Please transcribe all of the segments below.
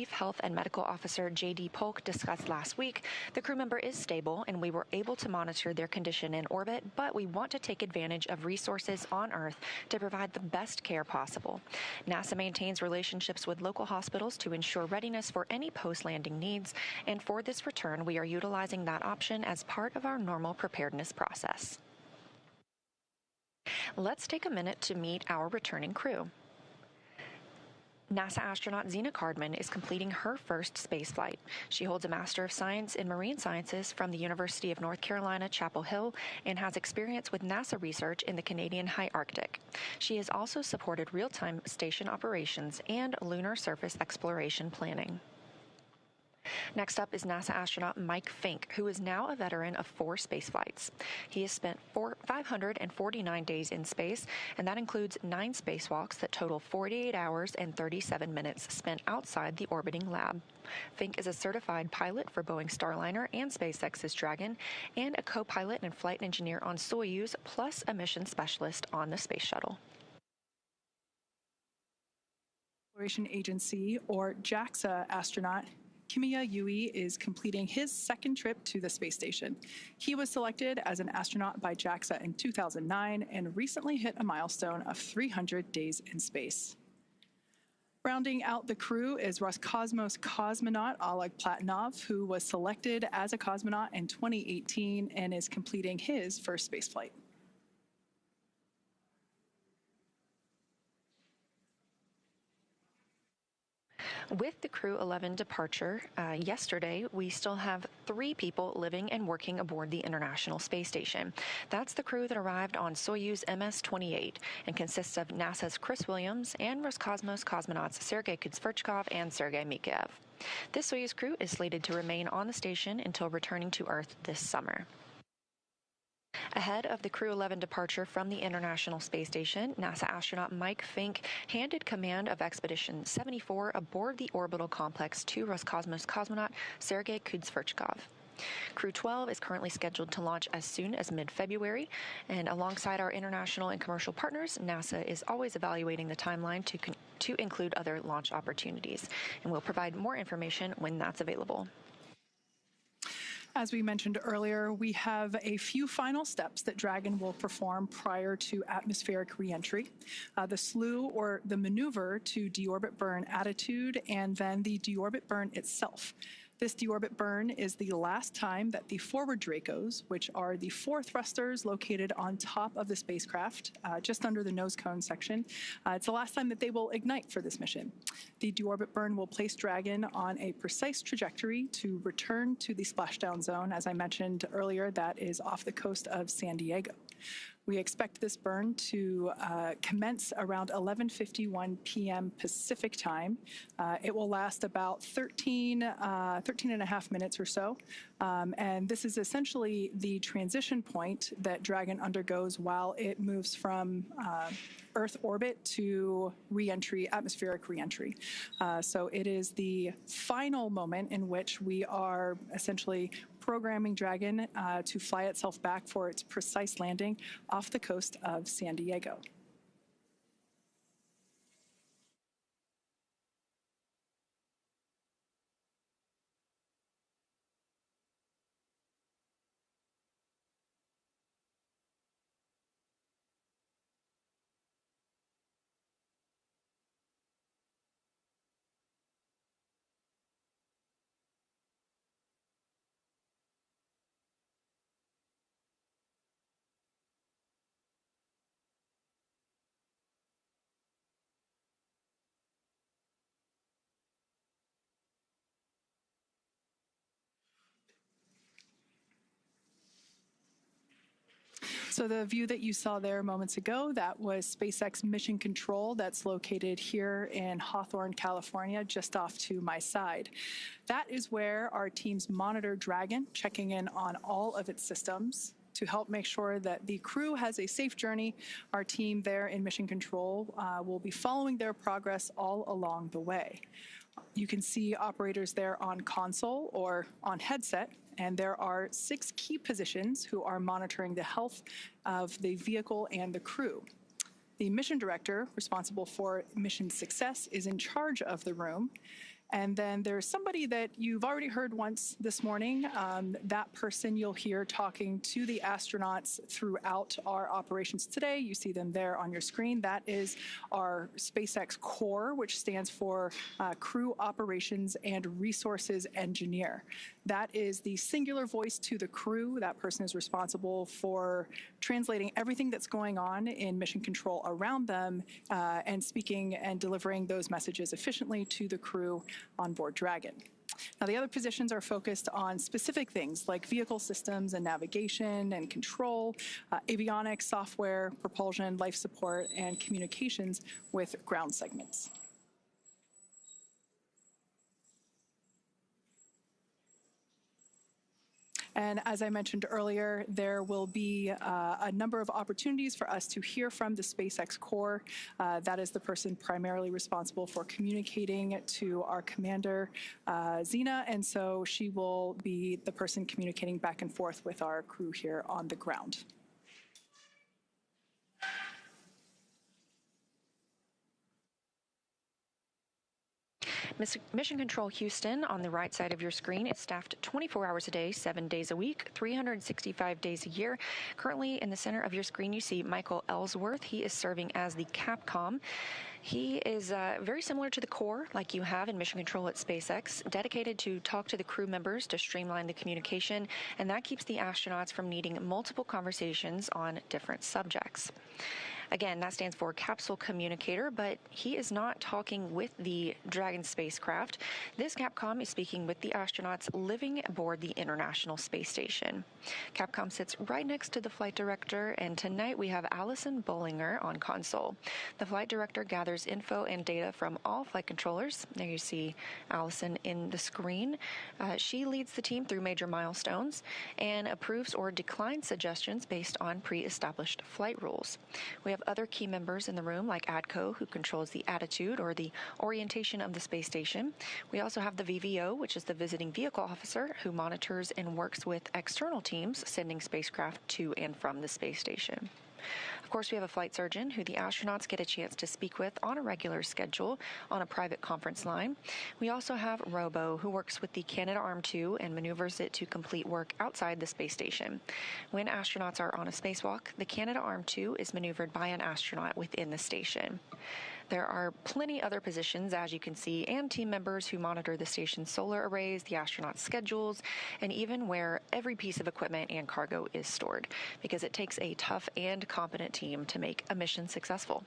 Chief Health and Medical Officer J.D. Polk discussed last week, the crew member is stable and we were able to monitor their condition in orbit, but we want to take advantage of resources on Earth to provide the best care possible. NASA maintains relationships with local hospitals to ensure readiness for any post-landing needs, and for this return, we are utilizing that option as part of our normal preparedness process. Let's take a minute to meet our returning crew. NASA astronaut Xena Cardman is completing her first spaceflight. She holds a Master of Science in Marine Sciences from the University of North Carolina, Chapel Hill, and has experience with NASA research in the Canadian High Arctic. She has also supported real-time station operations and lunar surface exploration planning. Next up is NASA astronaut Mike Fink, who is now a veteran of 4 spaceflights. He has spent 549 days in space, and that includes 9 spacewalks that total 48 hours and 37 minutes spent outside the orbiting lab. Fink is a certified pilot for Boeing Starliner and SpaceX's Dragon, and a co-pilot and flight engineer on Soyuz, plus a mission specialist on the space shuttle. Exploration Agency, or JAXA astronaut KHOU is completing his second trip to the space station. He was selected as an astronaut by JAXA in 2009 and recently hit a milestone of 300 days in space. Rounding out the crew is Roscosmos cosmonaut Oleg Platonov, who was selected as a cosmonaut in 2018 and is completing his first spaceflight. With the Crew-11 departure yesterday, we still have 3 people living and working aboard the International Space Station. That's the crew that arrived on Soyuz MS-28 and consists of NASA's Chris Williams and Roscosmos cosmonauts Sergei Kudzverchkov and Sergei Mikheyev. This Soyuz crew is slated to remain on the station until returning to Earth this summer. Ahead of the Crew-11 departure from the International Space Station, NASA astronaut Mike Fink handed command of Expedition 74 aboard the orbital complex to Roscosmos cosmonaut Sergei Kudzverchkov. Crew-12 is currently scheduled to launch as soon as mid-February, and alongside our international and commercial partners, NASA is always evaluating the timeline to include other launch opportunities, and we'll provide more information when that's available. As we mentioned earlier, we have a few final steps that Dragon will perform prior to atmospheric reentry. The slew, or the maneuver to deorbit burn attitude, and then the deorbit burn itself. This deorbit burn is the last time that the forward Dracos, which are the 4 thrusters located on top of the spacecraft, just under the nose cone section, it's the last time that they will ignite for this mission. The deorbit burn will place Dragon on a precise trajectory to return to the splashdown zone, as I mentioned earlier, that is off the coast of San Diego. We expect this burn to commence around 11:51 p.m. Pacific time. It will last about 13 and a half minutes or so. And this is essentially the transition point that Dragon undergoes while it moves from Earth orbit to reentry, atmospheric reentry. So it is the final moment in which we are essentially programming Dragon to fly itself back for its precise landing off the coast of San Diego. So the view that you saw there moments ago, that was SpaceX Mission Control that's located here in Hawthorne, California, just off to my side. That is where our teams monitor Dragon, checking in on all of its systems to help make sure that the crew has a safe journey. Our team there in Mission Control will be following their progress all along the way. You can see operators there on console or on headset, and there are 6 key positions who are monitoring the health of the vehicle and the crew. The mission director, responsible for mission success, is in charge of the room, And then there's somebody that you've already heard once this morning. That person you'll hear talking to the astronauts throughout our operations today. You see them there on your screen. That is our SpaceX CORE, which stands for Crew Operations and Resources Engineer. That is the singular voice to the crew. That person is responsible for translating everything that's going on in mission control around them and speaking and delivering those messages efficiently to the crew on board Dragon. Now, the other positions are focused on specific things like vehicle systems and navigation and control, avionics, software, propulsion, life support, and communications with ground segments. And as I mentioned earlier, there will be a number of opportunities for us to hear from the SpaceX CORE. That is the person primarily responsible for communicating to our commander, Zena, and so she will be the person communicating back and forth with our crew here on the ground. Mission Control Houston, on the right side of your screen, is staffed 24 hours a day, 7 days a week, 365 days a year. Currently, in the center of your screen, you see Michael Ellsworth. He is serving as the Capcom. He is very similar to the CORE, like you have in Mission Control at SpaceX, dedicated to talk to the crew members to streamline the communication, and that keeps the astronauts from needing multiple conversations on different subjects. Again, that stands for capsule communicator, but he is not talking with the Dragon spacecraft. This Capcom is speaking with the astronauts living aboard the International Space Station. Capcom sits right next to the flight director, and tonight we have Allison Bollinger on console. The flight director gathers info and data from all flight controllers. There you see Allison in the screen. She leads the team through major milestones and approves or declines suggestions based on pre-established flight rules. We have other key members in the room, like KHOU, who controls the attitude or the orientation of the space station. We also have the VVO, which is the visiting vehicle officer, who monitors and works with external teams sending spacecraft to and from the space station. Of course, we have a flight surgeon who the astronauts get a chance to speak with on a regular schedule on a private conference line. We also have Robo, who works with the Canadarm2 and maneuvers it to complete work outside the space station. When astronauts are on a spacewalk, the Canadarm2 is maneuvered by an astronaut within the station. There are plenty other positions, as you can see, and team members who monitor the station's solar arrays, the astronauts' schedules, and even where every piece of equipment and cargo is stored, because it takes a tough and competent team to make a mission successful.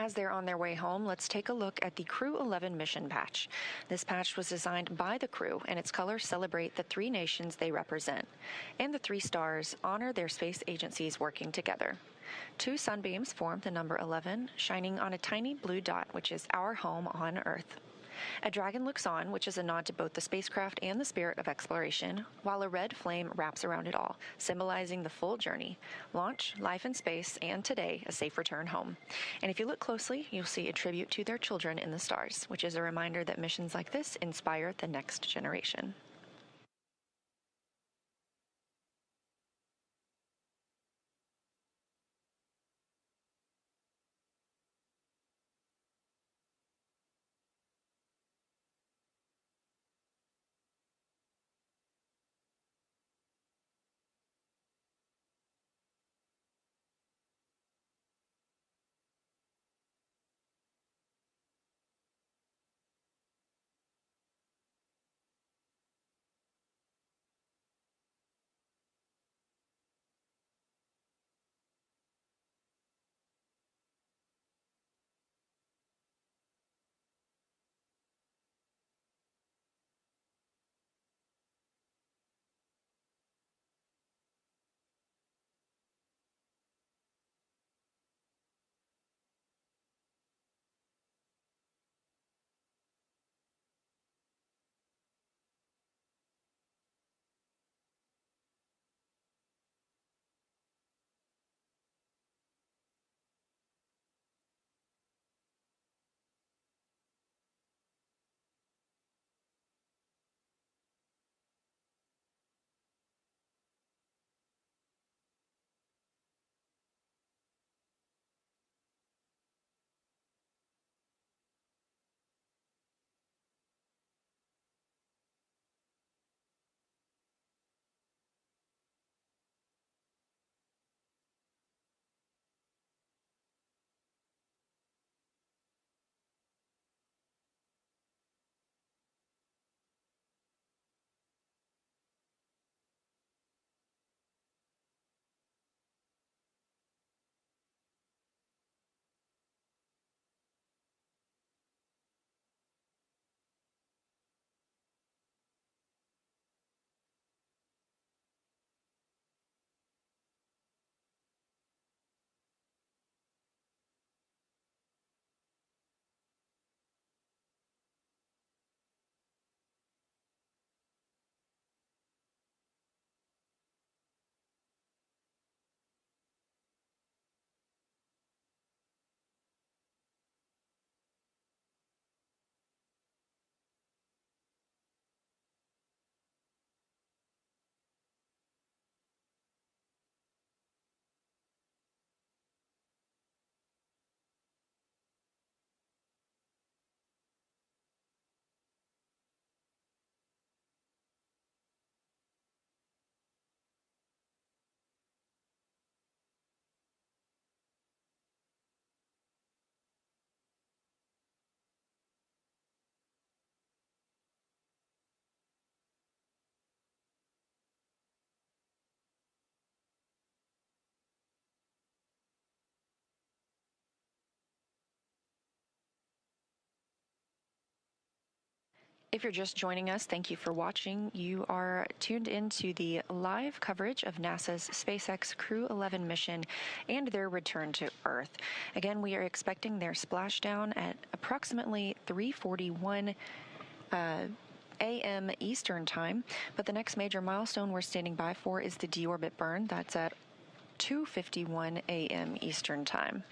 As they're on their way home, let's take a look at the Crew-11 mission patch. This patch was designed by the crew, and its colors celebrate the 3 nations they represent. And the 3 stars honor their space agencies working together. 2 sunbeams form the number 11, shining on a tiny blue dot, which is our home on Earth. A dragon looks on, which is a nod to both the spacecraft and the spirit of exploration, while a red flame wraps around it all, symbolizing the full journey: launch, life in space, and today, a safe return home. And if you look closely, you'll see a tribute to their children in the stars, which is a reminder that missions like this inspire the next generation. If you're just joining us, thank you for watching. You are tuned into the live coverage of NASA's SpaceX Crew-11 mission and their return to Earth. Again, we are expecting their splashdown at approximately 3:41 a.m. Eastern Time, but the next major milestone we're standing by for is the deorbit burn. That's at 2:51 a.m. Eastern Time.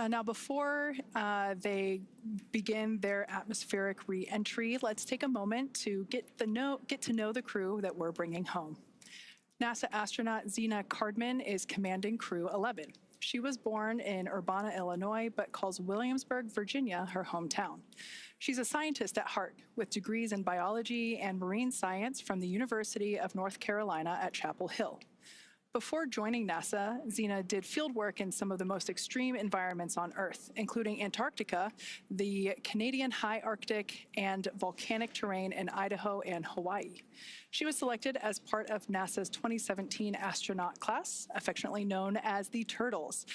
Now, before they begin their atmospheric re-entry, let's take a moment to get to know the crew that we're bringing home. NASA astronaut Zena Cardman is commanding Crew-11. She was born in Urbana, Illinois, but calls Williamsburg, Virginia, her hometown. She's a scientist at heart, with degrees in biology and marine science from the University of North Carolina at Chapel Hill. Before joining NASA, Zena did field work in some of the most extreme environments on Earth, including Antarctica, the Canadian high Arctic, and volcanic terrain in Idaho and Hawaii. She was selected as part of NASA's 2017 astronaut class, affectionately known as the Turtles.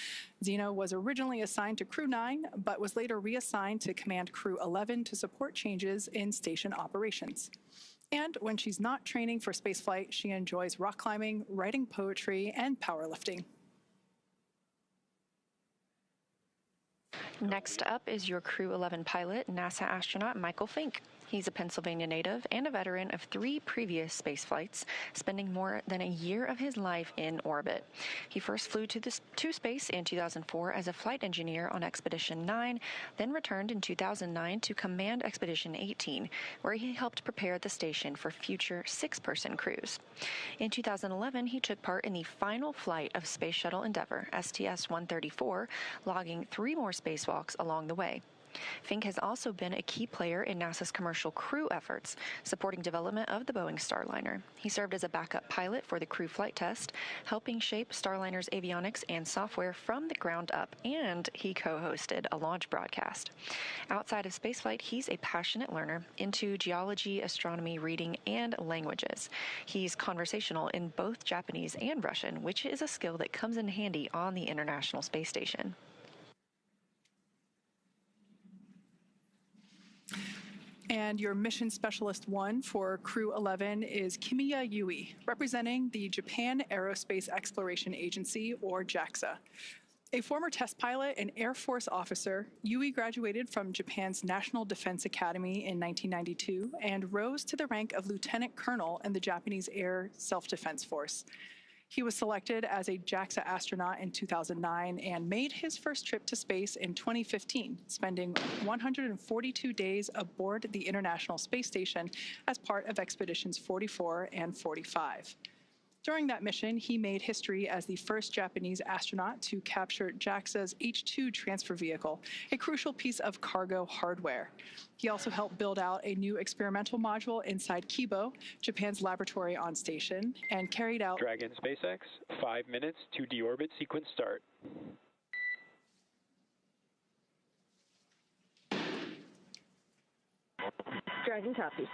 Zena was originally assigned to Crew-9, but was later reassigned to command Crew-11 to support changes in station operations. And when she's not training for spaceflight, she enjoys rock climbing, writing poetry, and powerlifting. Next up is your Crew-11 pilot, NASA astronaut Michael Fink. He's a Pennsylvania native and a veteran of 3 previous space flights, spending more than a year of his life in orbit. He first flew to space in 2004 as a flight engineer on Expedition 9, then returned in 2009 to command Expedition 18, where he helped prepare the station for future 6-person crews. In 2011, he took part in the final flight of Space Shuttle Endeavour, STS-134, logging 3 more spacewalks along the way. Fink has also been a key player in NASA's commercial crew efforts, supporting development of the Boeing Starliner. He served as a backup pilot for the crew flight test, helping shape Starliner's avionics and software from the ground up, and he co-hosted a launch broadcast. Outside of spaceflight, he's a passionate learner into geology, astronomy, reading, and languages. He's conversational in both Japanese and Russian, which is a skill that comes in handy on the International Space Station. And your Mission Specialist 1 for Crew-11 is Kimiya Yui, representing the Japan Aerospace Exploration Agency, or JAXA. A former test pilot and Air Force officer, Yui graduated from Japan's National Defense Academy in 1992 and rose to the rank of lieutenant colonel in the Japanese Air Self-Defense Force. He was selected as a JAXA astronaut in 2009 and made his first trip to space in 2015, spending 142 days aboard the International Space Station as part of Expeditions 44 and 45. During that mission, he made history as the first Japanese astronaut to capture JAXA's H-2 transfer vehicle, a crucial piece of cargo hardware. He also helped build out a new experimental module inside Kibo, Japan's laboratory on station, and carried out Dragon SpaceX, 5 minutes to deorbit sequence start. Dragon copy.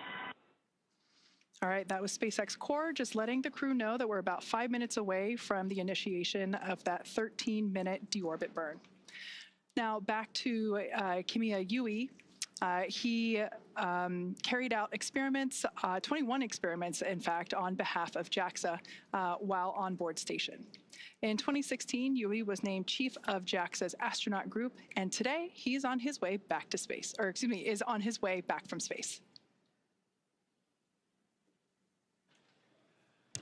All right, that was SpaceX Core, just letting the crew know that we're about 5 minutes away from the initiation of that 13-minute deorbit burn. Now back to Kimiya Yui. He carried out experiments, 21 experiments, in fact, on behalf of JAXA while on board station. In 2016, Yui was named chief of JAXA's astronaut group, and today he's on his way back to space, or excuse me, is on his way back from space.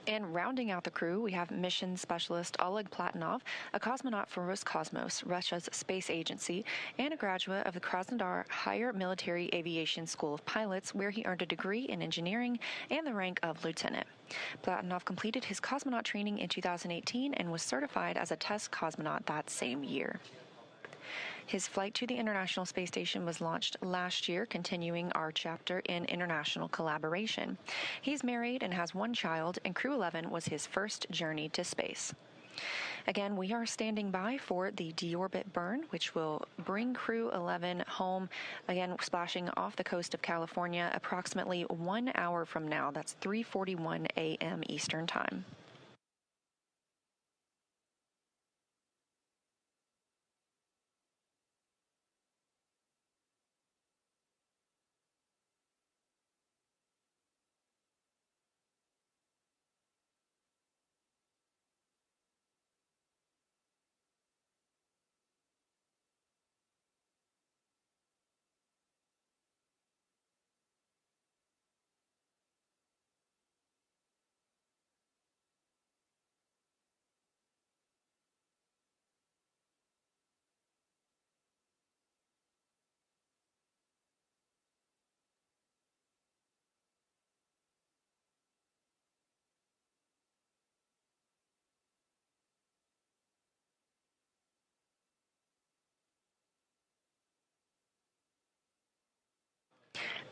And rounding out the crew, we have mission specialist Oleg Platonov, a cosmonaut from Roscosmos, Russia's space agency, and a graduate of the Krasnodar Higher Military Aviation School of Pilots, where he earned a degree in engineering and the rank of lieutenant. Platonov completed his cosmonaut training in 2018 and was certified as a test cosmonaut that same year. His flight to the International Space Station was launched last year, continuing our chapter in international collaboration. He's married and has 1 child, and Crew-11 was his first journey to space. Again, we are standing by for the deorbit burn, which will bring Crew-11 home, again, splashing off the coast of California approximately 1 hour from now. That's 3:41 a.m. Eastern Time.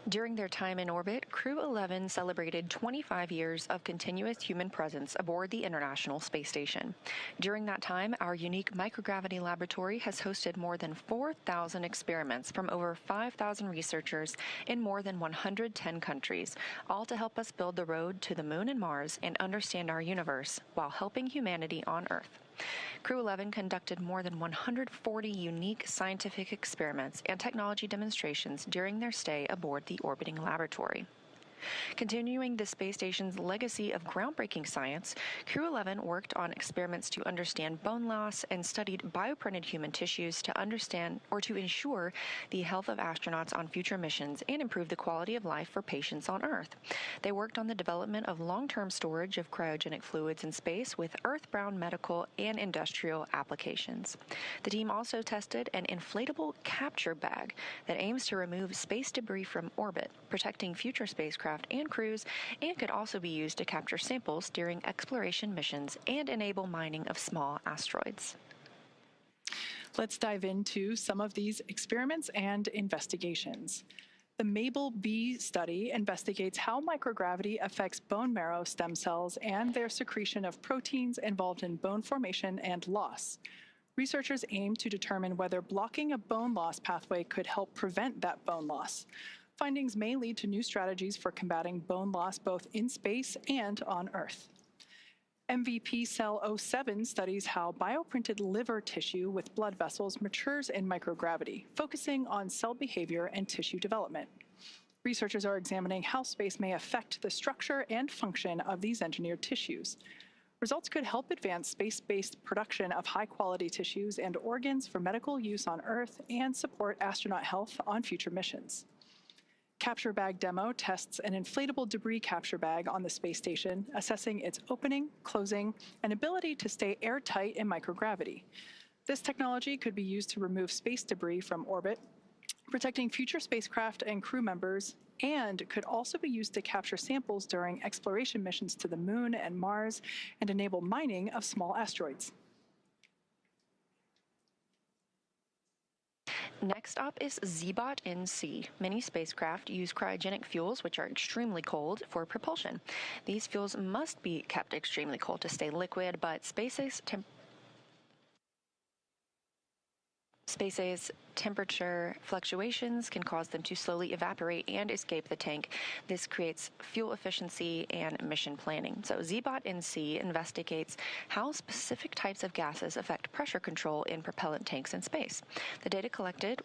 During their time in orbit, Crew-11 celebrated 25 years of continuous human presence aboard the International Space Station. During that time, our unique microgravity laboratory has hosted more than 4,000 experiments from over 5,000 researchers in more than 110 countries, all to help us build the road to the Moon and Mars and understand our universe while helping humanity on Earth. Crew-11 conducted more than 140 unique scientific experiments and technology demonstrations during their stay aboard the orbiting laboratory. Continuing the space station's legacy of groundbreaking science, Crew-11 worked on experiments to understand bone loss and studied bioprinted human tissues to understand or to ensure the health of astronauts on future missions and improve the quality of life for patients on Earth. They worked on the development of long-term storage of cryogenic fluids in space with Earth-bound medical and industrial applications. The team also tested an inflatable capture bag that aims to remove space debris from orbit, protecting future spacecraft and crews, and could also be used to capture samples during exploration missions and enable mining of small asteroids. Let's dive into some of these experiments and investigations. The MABLE-B study investigates how microgravity affects bone marrow stem cells and their secretion of proteins involved in bone formation and loss. Researchers aim to determine whether blocking a bone loss pathway could help prevent that bone loss. Findings may lead to new strategies for combating bone loss both in space and on Earth. MVP Cell 07 studies how bioprinted liver tissue with blood vessels matures in microgravity, focusing on cell behavior and tissue development. Researchers are examining how space may affect the structure and function of these engineered tissues. Results could help advance space-based production of high-quality tissues and organs for medical use on Earth and support astronaut health on future missions. Capture Bag Demo tests an inflatable debris capture bag on the space station, assessing its opening, closing, and ability to stay airtight in microgravity. This technology could be used to remove space debris from orbit, protecting future spacecraft and crew members, and could also be used to capture samples during exploration missions to the Moon and Mars and enable mining of small asteroids. Next up is ZBOT-NC. Many spacecraft use cryogenic fuels, which are extremely cold, for propulsion. These fuels must be kept extremely cold to stay liquid, but SpaceX's temperature fluctuations can cause them to slowly evaporate and escape the tank. This creates fuel efficiency and mission planning. So ZBOT-NC investigates how specific types of gases affect pressure control in propellant tanks in space. The data collected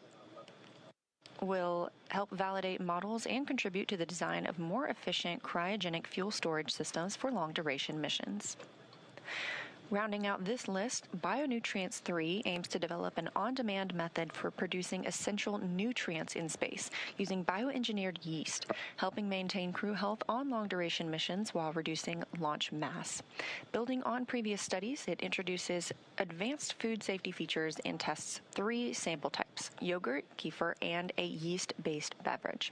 will help validate models and contribute to the design of more efficient cryogenic fuel storage systems for long-duration missions. Rounding out this list, Bionutrients 3 aims to develop an on-demand method for producing essential nutrients in space using bioengineered yeast, helping maintain crew health on long-duration missions while reducing launch mass. Building on previous studies, it introduces advanced food safety features and tests 3 sample types: yogurt, kefir, and a yeast-based beverage.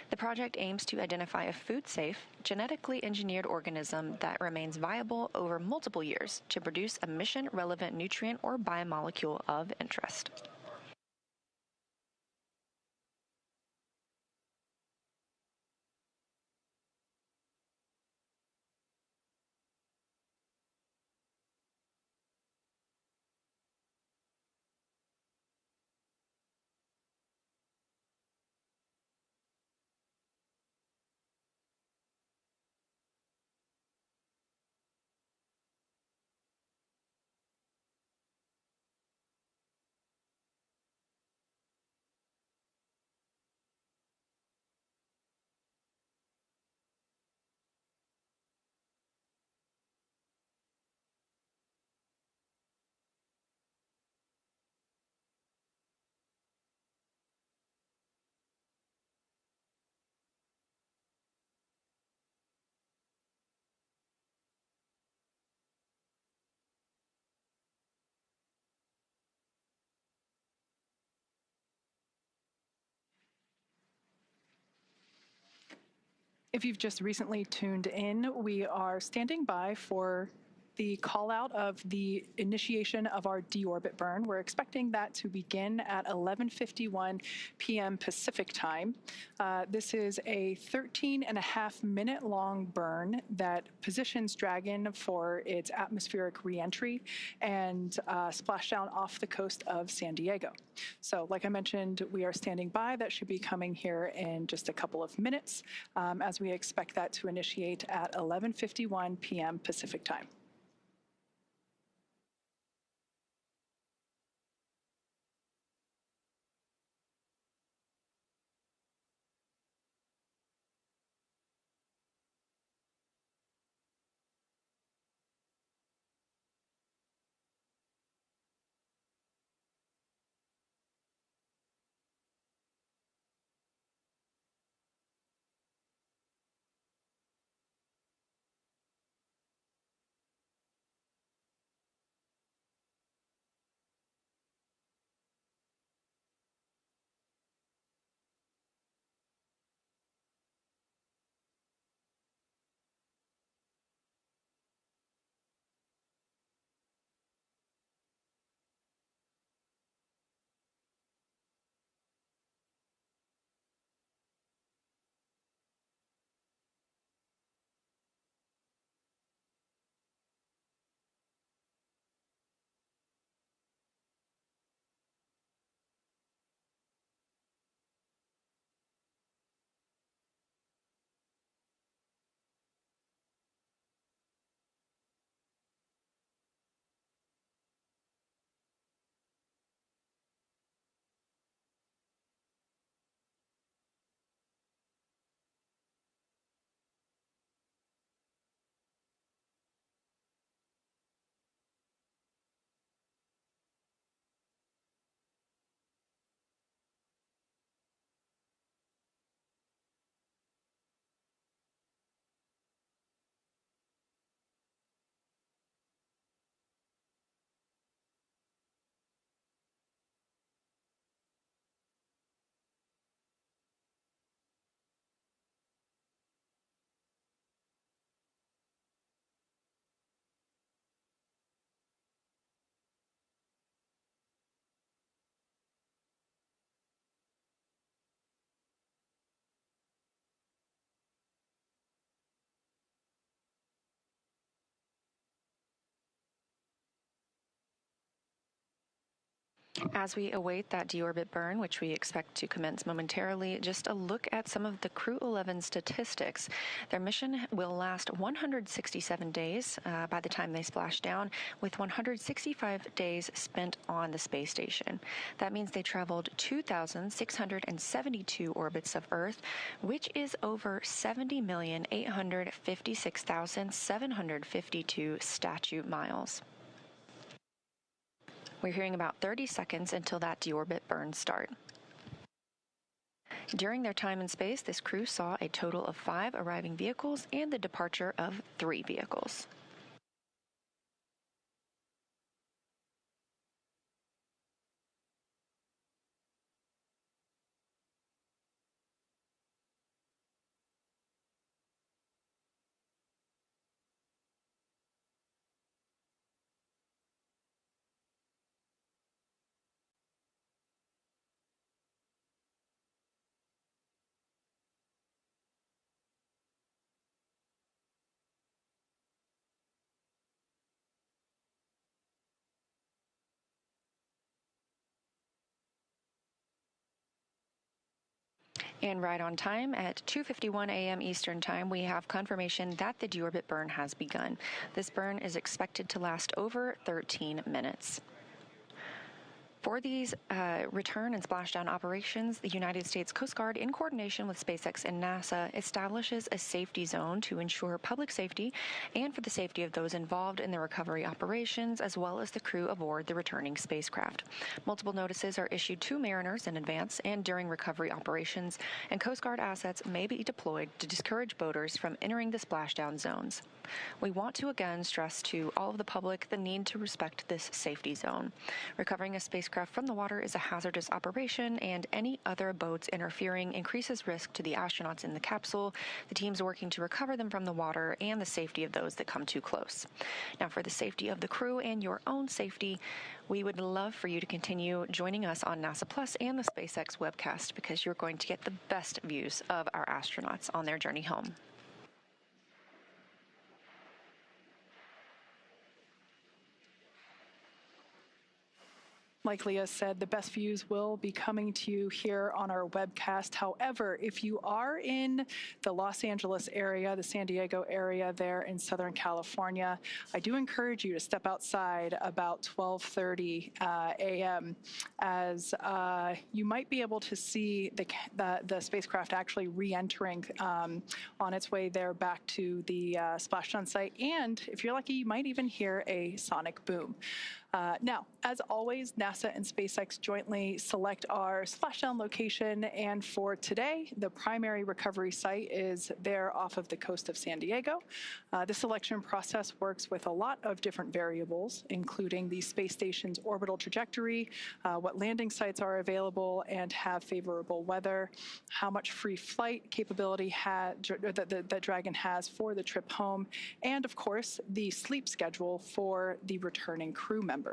The project aims to identify a food-safe, genetically engineered organism that remains viable over multiple years to produce a mission-relevant nutrient or biomolecule of interest. If you've just recently tuned in, we are standing by for the call out of the initiation of our deorbit burn. We're expecting that to begin at 11:51 p.m. Pacific time. This is a 13.5-minute long burn that positions Dragon for its atmospheric reentry and splashdown off the coast of San Diego. So like I mentioned, we are standing by. That should be coming here in just a couple of minutes as we expect that to initiate at 11:51 p.m. Pacific time. As we await that deorbit burn, which we expect to commence momentarily, just a look at some of the Crew-11 statistics. Their mission will last 167 days by the time they splash down, with 165 days spent on the space station. That means they traveled 2,672 orbits of Earth, which is over 70,856,752 statute miles. We're hearing about 30 seconds until that deorbit burns start. During their time in space, this crew saw a total of 5 arriving vehicles and the departure of 3 vehicles. And right on time at 2:51 a.m. Eastern Time, we have confirmation that the deorbit burn has begun. This burn is expected to last over 13 minutes. For these return and splashdown operations, the United States Coast Guard, in coordination with SpaceX and NASA, establishes a safety zone to ensure public safety and for the safety of those involved in the recovery operations, as well as the crew aboard the returning spacecraft. Multiple notices are issued to mariners in advance and during recovery operations, and Coast Guard assets may be deployed to discourage boaters from entering the splashdown zones. We want to again stress to all of the public the need to respect this safety zone. Recovering a spacecraft spacecraft from the water is a hazardous operation, and any other boats interfering increases risk to the astronauts in the capsule, the teams working to recover them from the water, and the safety of those that come too close. Now, for the safety of the crew and your own safety, we would love for you to continue joining us on NASA Plus and the SpaceX webcast, because you're going to get the best views of our astronauts on their journey home. Like Leah said, the best views will be coming to you here on our webcast. However, if you are in the Los Angeles area, the San Diego area there in Southern California, I do encourage you to step outside about 12:30 a.m. as you might be able to see the spacecraft actually re-entering on its way there back to the splashdown site. And if you're lucky, you might even hear a sonic boom. Now, as always, NASA and SpaceX jointly select our splashdown location, and for today, the primary recovery site is there off of the coast of San Diego. The selection process works with a lot of different variables, including the space station's orbital trajectory, what landing sites are available and have favorable weather, how much free flight capability that Dragon has for the trip home, and of course, the sleep schedule for the returning crew members.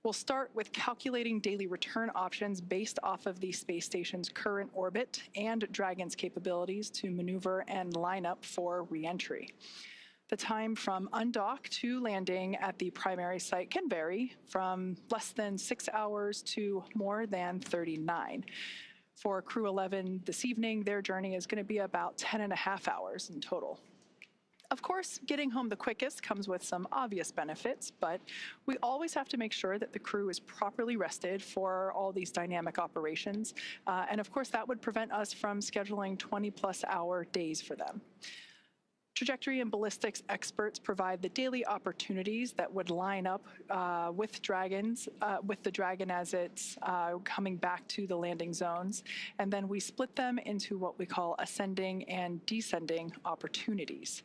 We'll start with calculating daily return options based off of the space station's current orbit and Dragon's capabilities to maneuver and line up for re-entry. The time from undock to landing at the primary site can vary from less than 6 hours to more than 39. For Crew-11 this evening, their journey is going to be about 10.5 hours in total. Of course, getting home the quickest comes with some obvious benefits, but we always have to make sure that the crew is properly rested for all these dynamic operations. And of course, that would prevent us from scheduling 20-plus hour days for them. Trajectory and ballistics experts provide the daily opportunities that would line up with the Dragon as it's coming back to the landing zones. And then we split them into what we call ascending and descending opportunities.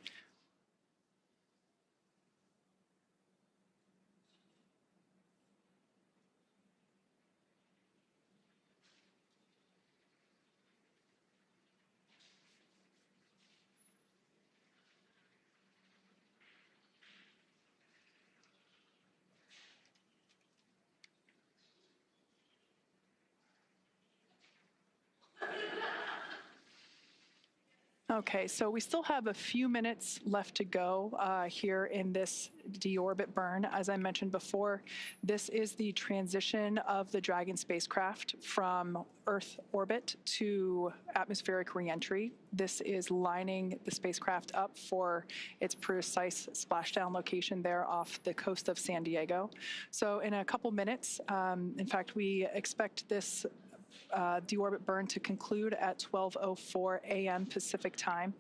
Okay, so we still have a few minutes left to go here in this deorbit burn. As I mentioned before, this is the transition of the Dragon spacecraft from Earth orbit to atmospheric reentry. This is lining the spacecraft up for its precise splashdown location there off the coast of San Diego. So in a couple minutes, in fact, we expect this deorbit burn to conclude at 12:04 a.m. Pacific time.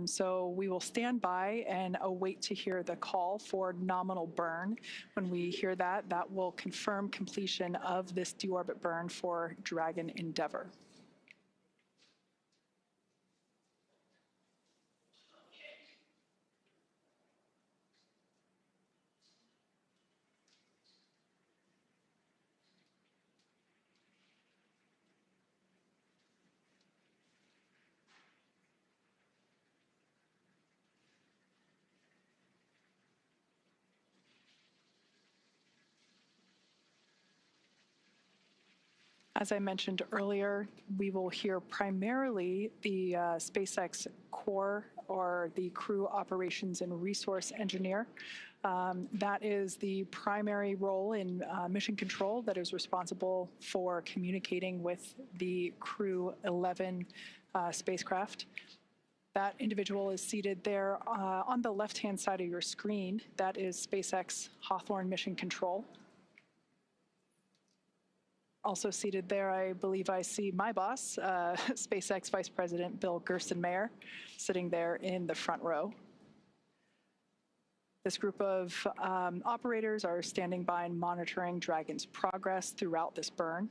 So we will stand by and await to hear the call for nominal burn. When we hear that, that will confirm completion of this deorbit burn for Dragon Endeavour. As I mentioned earlier, we will hear primarily the SpaceX core or the crew operations and resource engineer. That is the primary role in mission control that is responsible for communicating with the Crew-11 spacecraft. That individual is seated there on the left-hand side of your screen. That is SpaceX Hawthorne Mission Control. Also seated there, I believe I see my boss, SpaceX Vice President Bill Gerstenmaier, sitting there in the front row. This group of operators are standing by and monitoring Dragon's progress throughout this burn.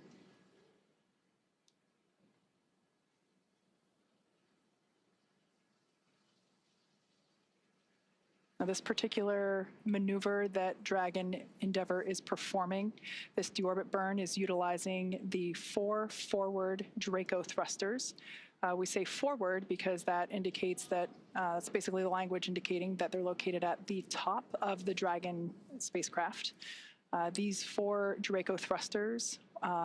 Now, this particular maneuver that Dragon Endeavour is performing, this deorbit burn, is utilizing the 4 forward Draco thrusters. We say forward because that indicates that it's basically the language indicating that they're located at the top of the Dragon spacecraft. These 4 Draco thrusters,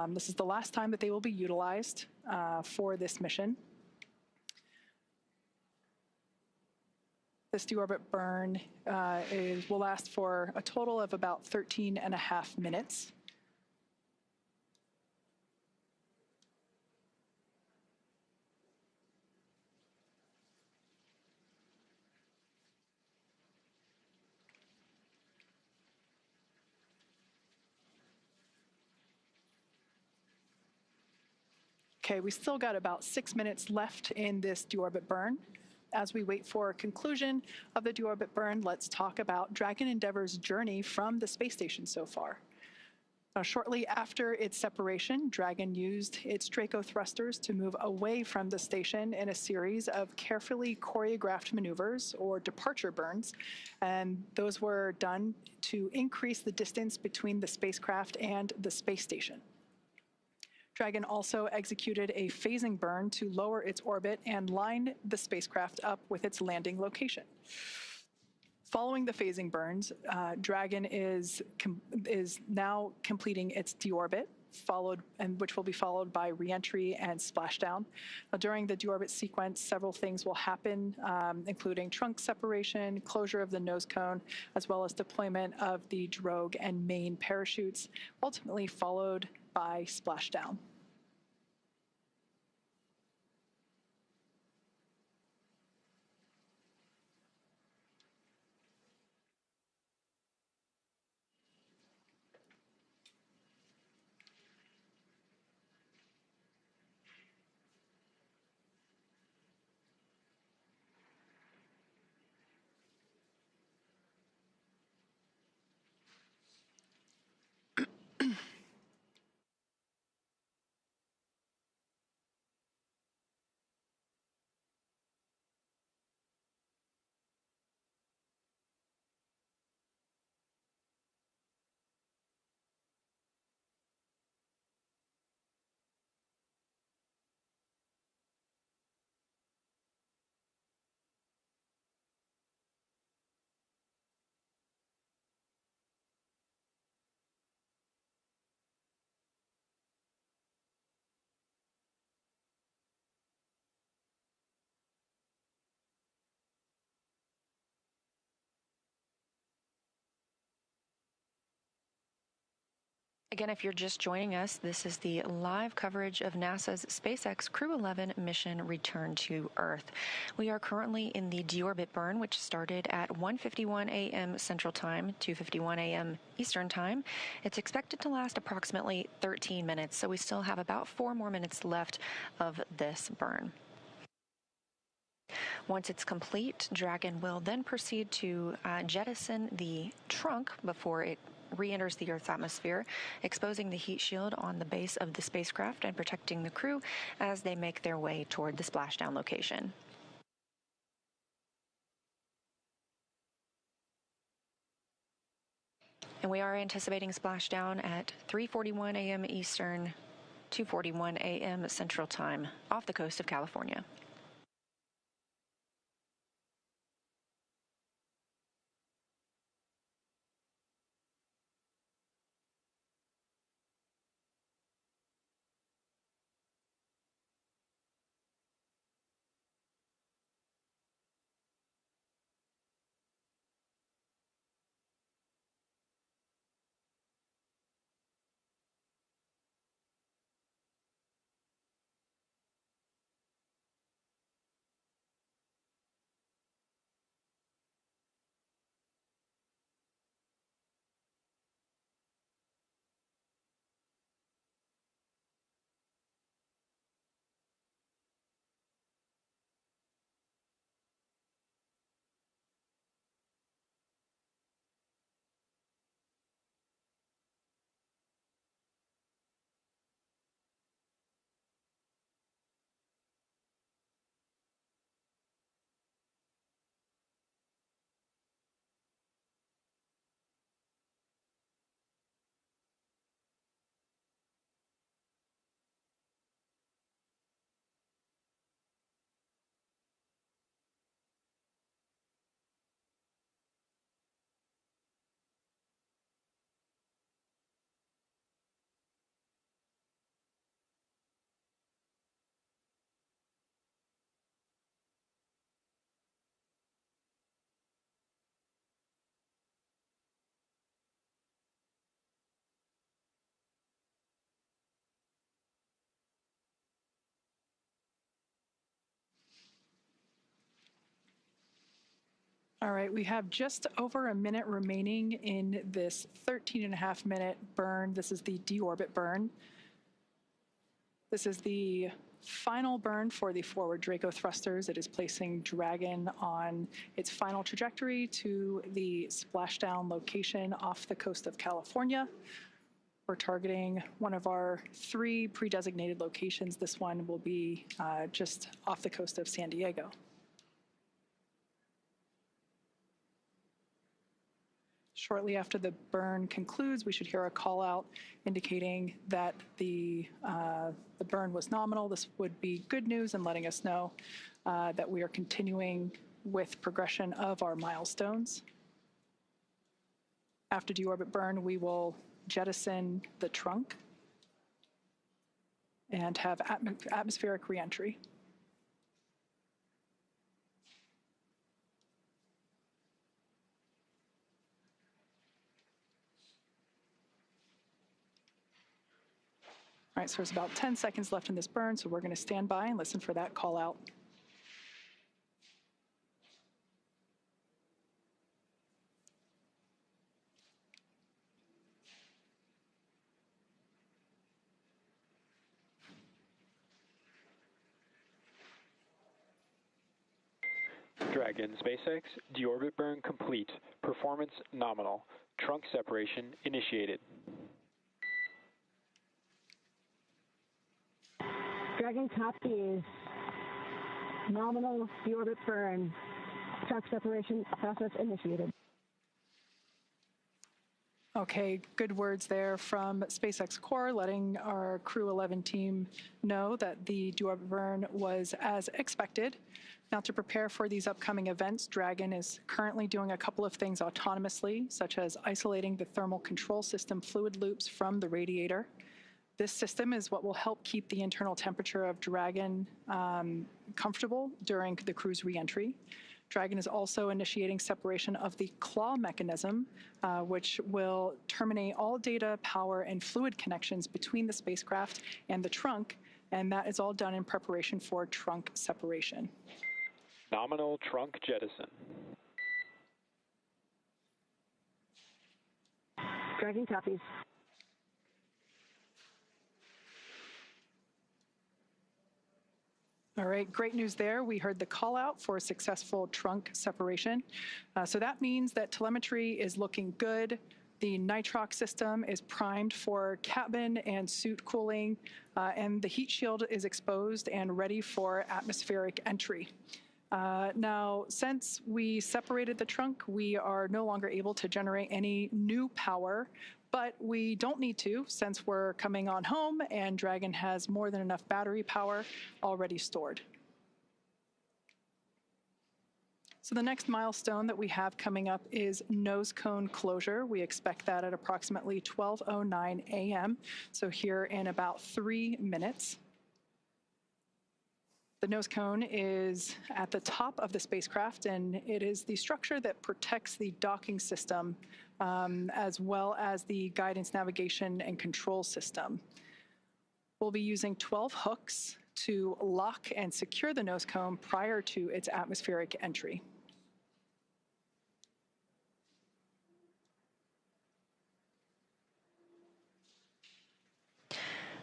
this is the last time that they will be utilized for this mission. This deorbit burn will last for a total of about 13.5 minutes. Okay, we still got about 6 minutes left in this deorbit burn. As we wait for a conclusion of the deorbit burn, let's talk about Dragon Endeavour's journey from the space station so far. Shortly after its separation, Dragon used its Draco thrusters to move away from the station in a series of carefully choreographed maneuvers, or departure burns, and those were done to increase the distance between the spacecraft and the space station. Dragon also executed a phasing burn to lower its orbit and line the spacecraft up with its landing location. Following the phasing burns, Dragon is now completing its deorbit, which will be followed by reentry and splashdown. During the deorbit sequence, several things will happen, including trunk separation, closure of the nose cone, as well as deployment of the drogue and main parachutes, ultimately followed by splashdown. Again, if you're just joining us, this is the live coverage of NASA's SpaceX Crew-11 mission return to Earth. We are currently in the deorbit burn, which started at 1:51 a.m. Central Time, 2:51 a.m. Eastern Time. It's expected to last approximately 13 minutes, so we still have about 4 more minutes left of this burn. Once it's complete, Dragon will then proceed to jettison the trunk before it re-enters the Earth's atmosphere, exposing the heat shield on the base of the spacecraft and protecting the crew as they make their way toward the splashdown location. And we are anticipating splashdown at 3:41 a.m. Eastern, 2:41 a.m. Central Time off the coast of California. All right, we have just over a minute remaining in this 13.5-minute burn. This is the deorbit burn. This is the final burn for the forward Draco thrusters. It is placing Dragon on its final trajectory to the splashdown location off the coast of California. We're targeting one of our 3 pre-designated locations. This one will be just off the coast of San Diego. Shortly after the burn concludes, we should hear a call out indicating that the burn was nominal. This would be good news and letting us know that we are continuing with progression of our milestones. After deorbit burn, we will jettison the trunk and have atmospheric reentry. All right, so there's about 10 seconds left in this burn, so we're going to stand by and listen for that call out. Dragon, SpaceX, deorbit burn complete. Performance nominal. Trunk separation initiated. Dragon copies. Nominal deorbit burn. Trunk separation process initiated. Okay, good words there from SpaceX Core, letting our Crew-11 team know that the deorbit burn was as expected. Now, to prepare for these upcoming events, Dragon is currently doing a couple of things autonomously, such as isolating the thermal control system fluid loops from the radiator. This system is what will help keep the internal temperature of Dragon comfortable during the crew's reentry. Dragon is also initiating separation of the claw mechanism, which will terminate all data, power, and fluid connections between the spacecraft and the trunk, and that is all done in preparation for trunk separation. Nominal trunk jettison. Dragon copies. All right, great news there. We heard the call out for successful trunk separation. So that means that telemetry is looking good. The nitrox system is primed for cabin and suit cooling, and the heat shield is exposed and ready for atmospheric entry. Now, since we separated the trunk, we are no longer able to generate any new power, but we don't need to since we're coming on home and Dragon has more than enough battery power already stored. So the next milestone that we have coming up is nose cone closure. We expect that at approximately 12:09 a.m., so here in about 3 minutes. The nose cone is at the top of the spacecraft, and it is the structure that protects the docking system as well as the guidance, navigation, and control system. We'll be using 12 hooks to lock and secure the nose cone prior to its atmospheric entry.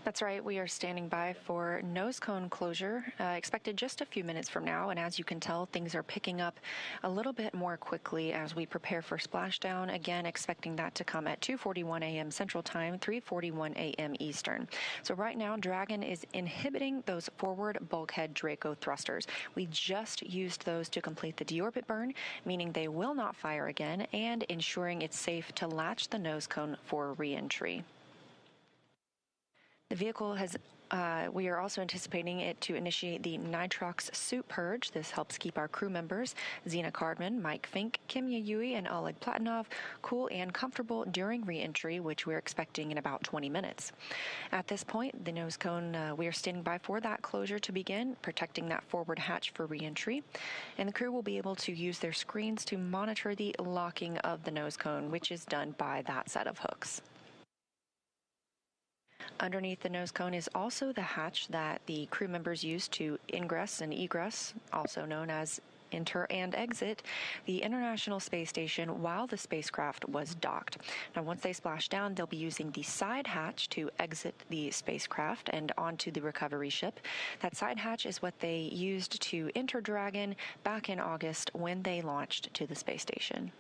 That's right. We are standing by for nose cone closure, expected just a few minutes from now. And as you can tell, things are picking up a little bit more quickly as we prepare for splashdown. Again, expecting that to come at 2:41 a.m. Central Time, 3:41 a.m. Eastern. So right now, Dragon is inhibiting those forward bulkhead Draco thrusters. We just used those to complete the deorbit burn, meaning they will not fire again, and ensuring it's safe to latch the nose cone for re-entry. The vehicle has, we are also anticipating it to initiate the nitrox suit purge. This helps keep our crew members, Zena Cardman, Mike Fink, Kimya Yui, and Oleg Platonov, cool and comfortable during re-entry, which we're expecting in about 20 minutes. At this point, the nose cone, we are standing by for that closure to begin, protecting that forward hatch for re-entry. And the crew will be able to use their screens to monitor the locking of the nose cone, which is done by that set of hooks. Underneath the nose cone is also the hatch that the crew members use to ingress and egress, also known as enter and exit the International Space Station while the spacecraft was docked. Now, once they splash down, they'll be using the side hatch to exit the spacecraft and onto the recovery ship. That side hatch is what they used to enter Dragon back in August when they launched to the space station.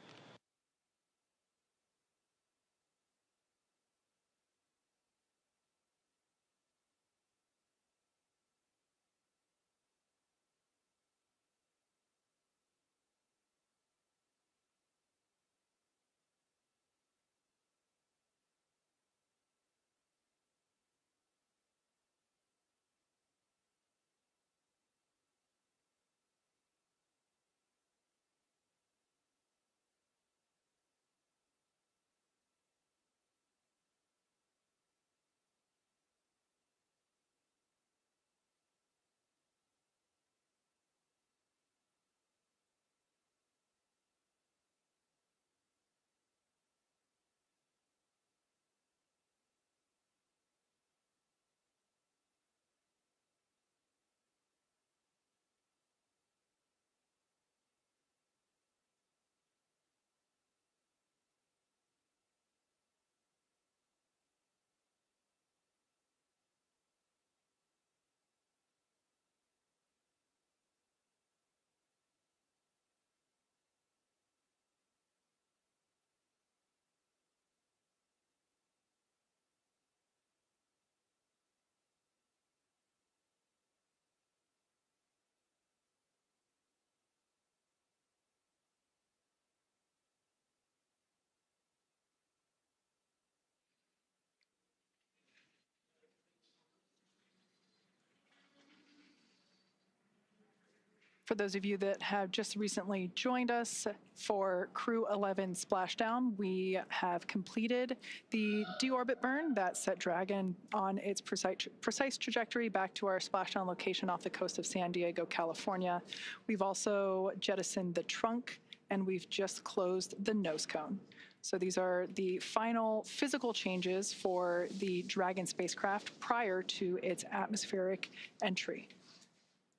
For those of you that have just recently joined us for Crew-11 splashdown, we have completed the deorbit burn that set Dragon on its precise trajectory back to our splashdown location off the coast of San Diego, California. We've also jettisoned the trunk, and we've just closed the nose cone. So these are the final physical changes for the Dragon spacecraft prior to its atmospheric entry.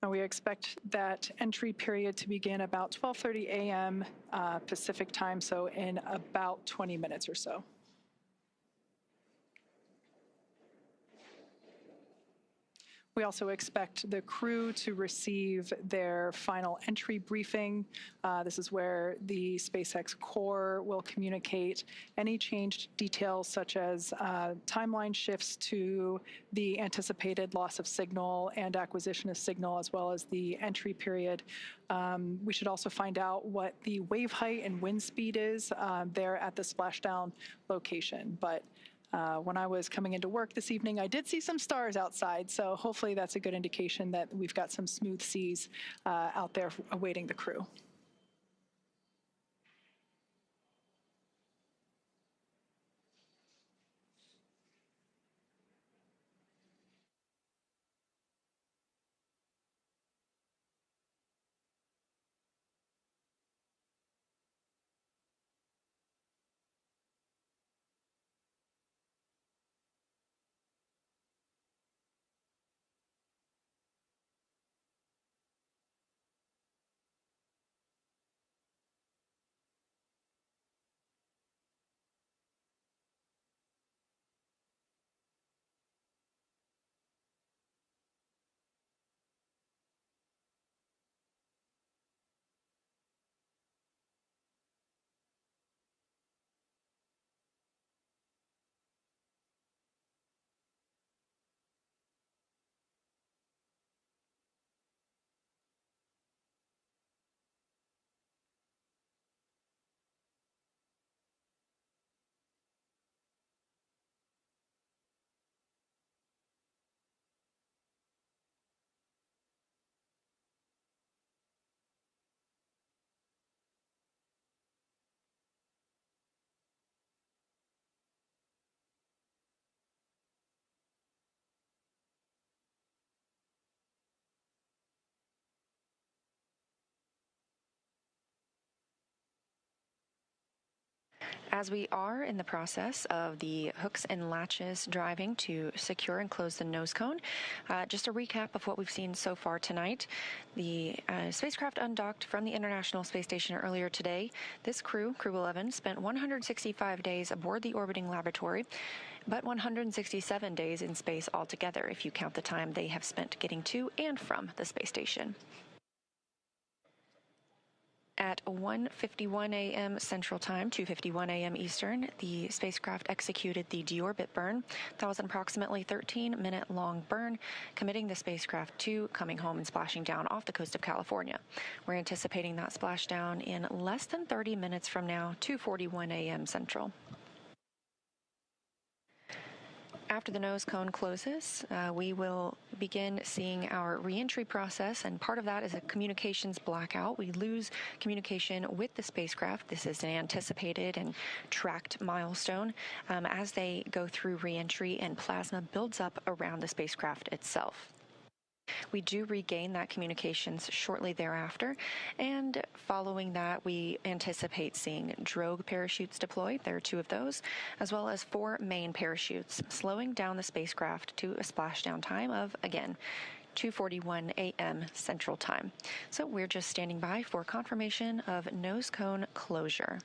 And we expect that entry period to begin about 12:30 a.m. Pacific time, so in about 20 minutes or so. We also expect the crew to receive their final entry briefing. This is where the SpaceX core will communicate any changed details, such as timeline shifts to the anticipated loss of signal and acquisition of signal, as well as the entry period. We should also find out what the wave height and wind speed is there at the splashdown location. But when I was coming into work this evening, I did see some stars outside, so hopefully that's a good indication that we've got some smooth seas out there awaiting the crew. As we are in the process of the hooks and latches driving to secure and close the nose cone, just a recap of what we've seen so far tonight. The spacecraft undocked from the International Space Station earlier today. This Crew-11, spent 165 days aboard the orbiting laboratory, but 167 days in space altogether, if you count the time they have spent getting to and from the space station. At 1:51 a.m. Central Time, 2:51 a.m. Eastern, the spacecraft executed the deorbit burn. That was an approximately 13-minute-long burn, committing the spacecraft to coming home and splashing down off the coast of California. We're anticipating that splashdown in less than 30 minutes from now, 2:41 a.m. Central. After the nose cone closes, we will begin seeing our reentry process, and part of that is a communications blackout. We lose communication with the spacecraft. This is an anticipated and tracked milestone as they go through reentry and plasma builds up around the spacecraft itself. We do regain that communications shortly thereafter, and following that, we anticipate seeing drogue parachutes deployed. There are 2 of those, as well as 4 main parachutes, slowing down the spacecraft to a splashdown time of, again, 2:41 a.m. Central Time. So we're just standing by for confirmation of nose cone closure.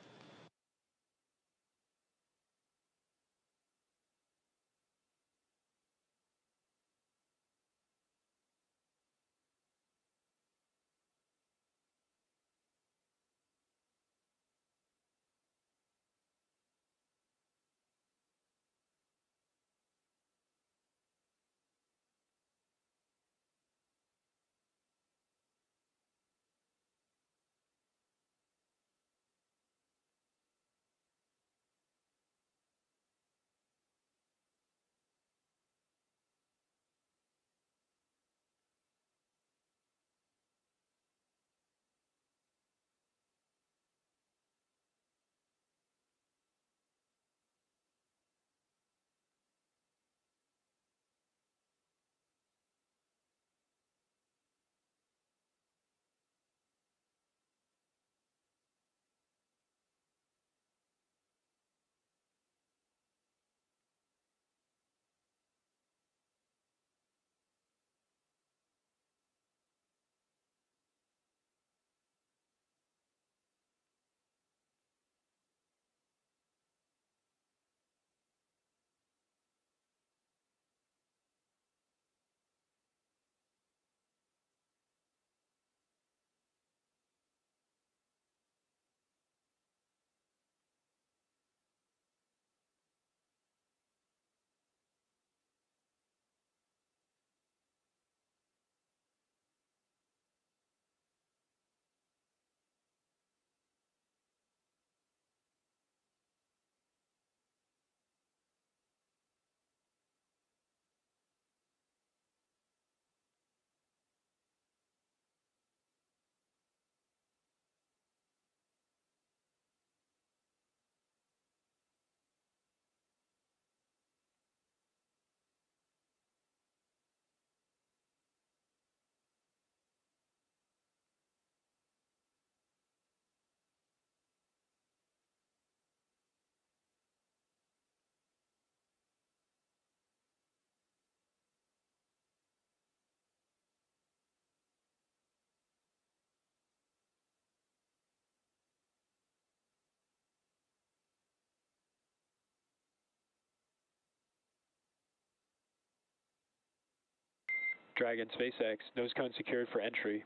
Dragon SpaceX, nose cone secured for entry.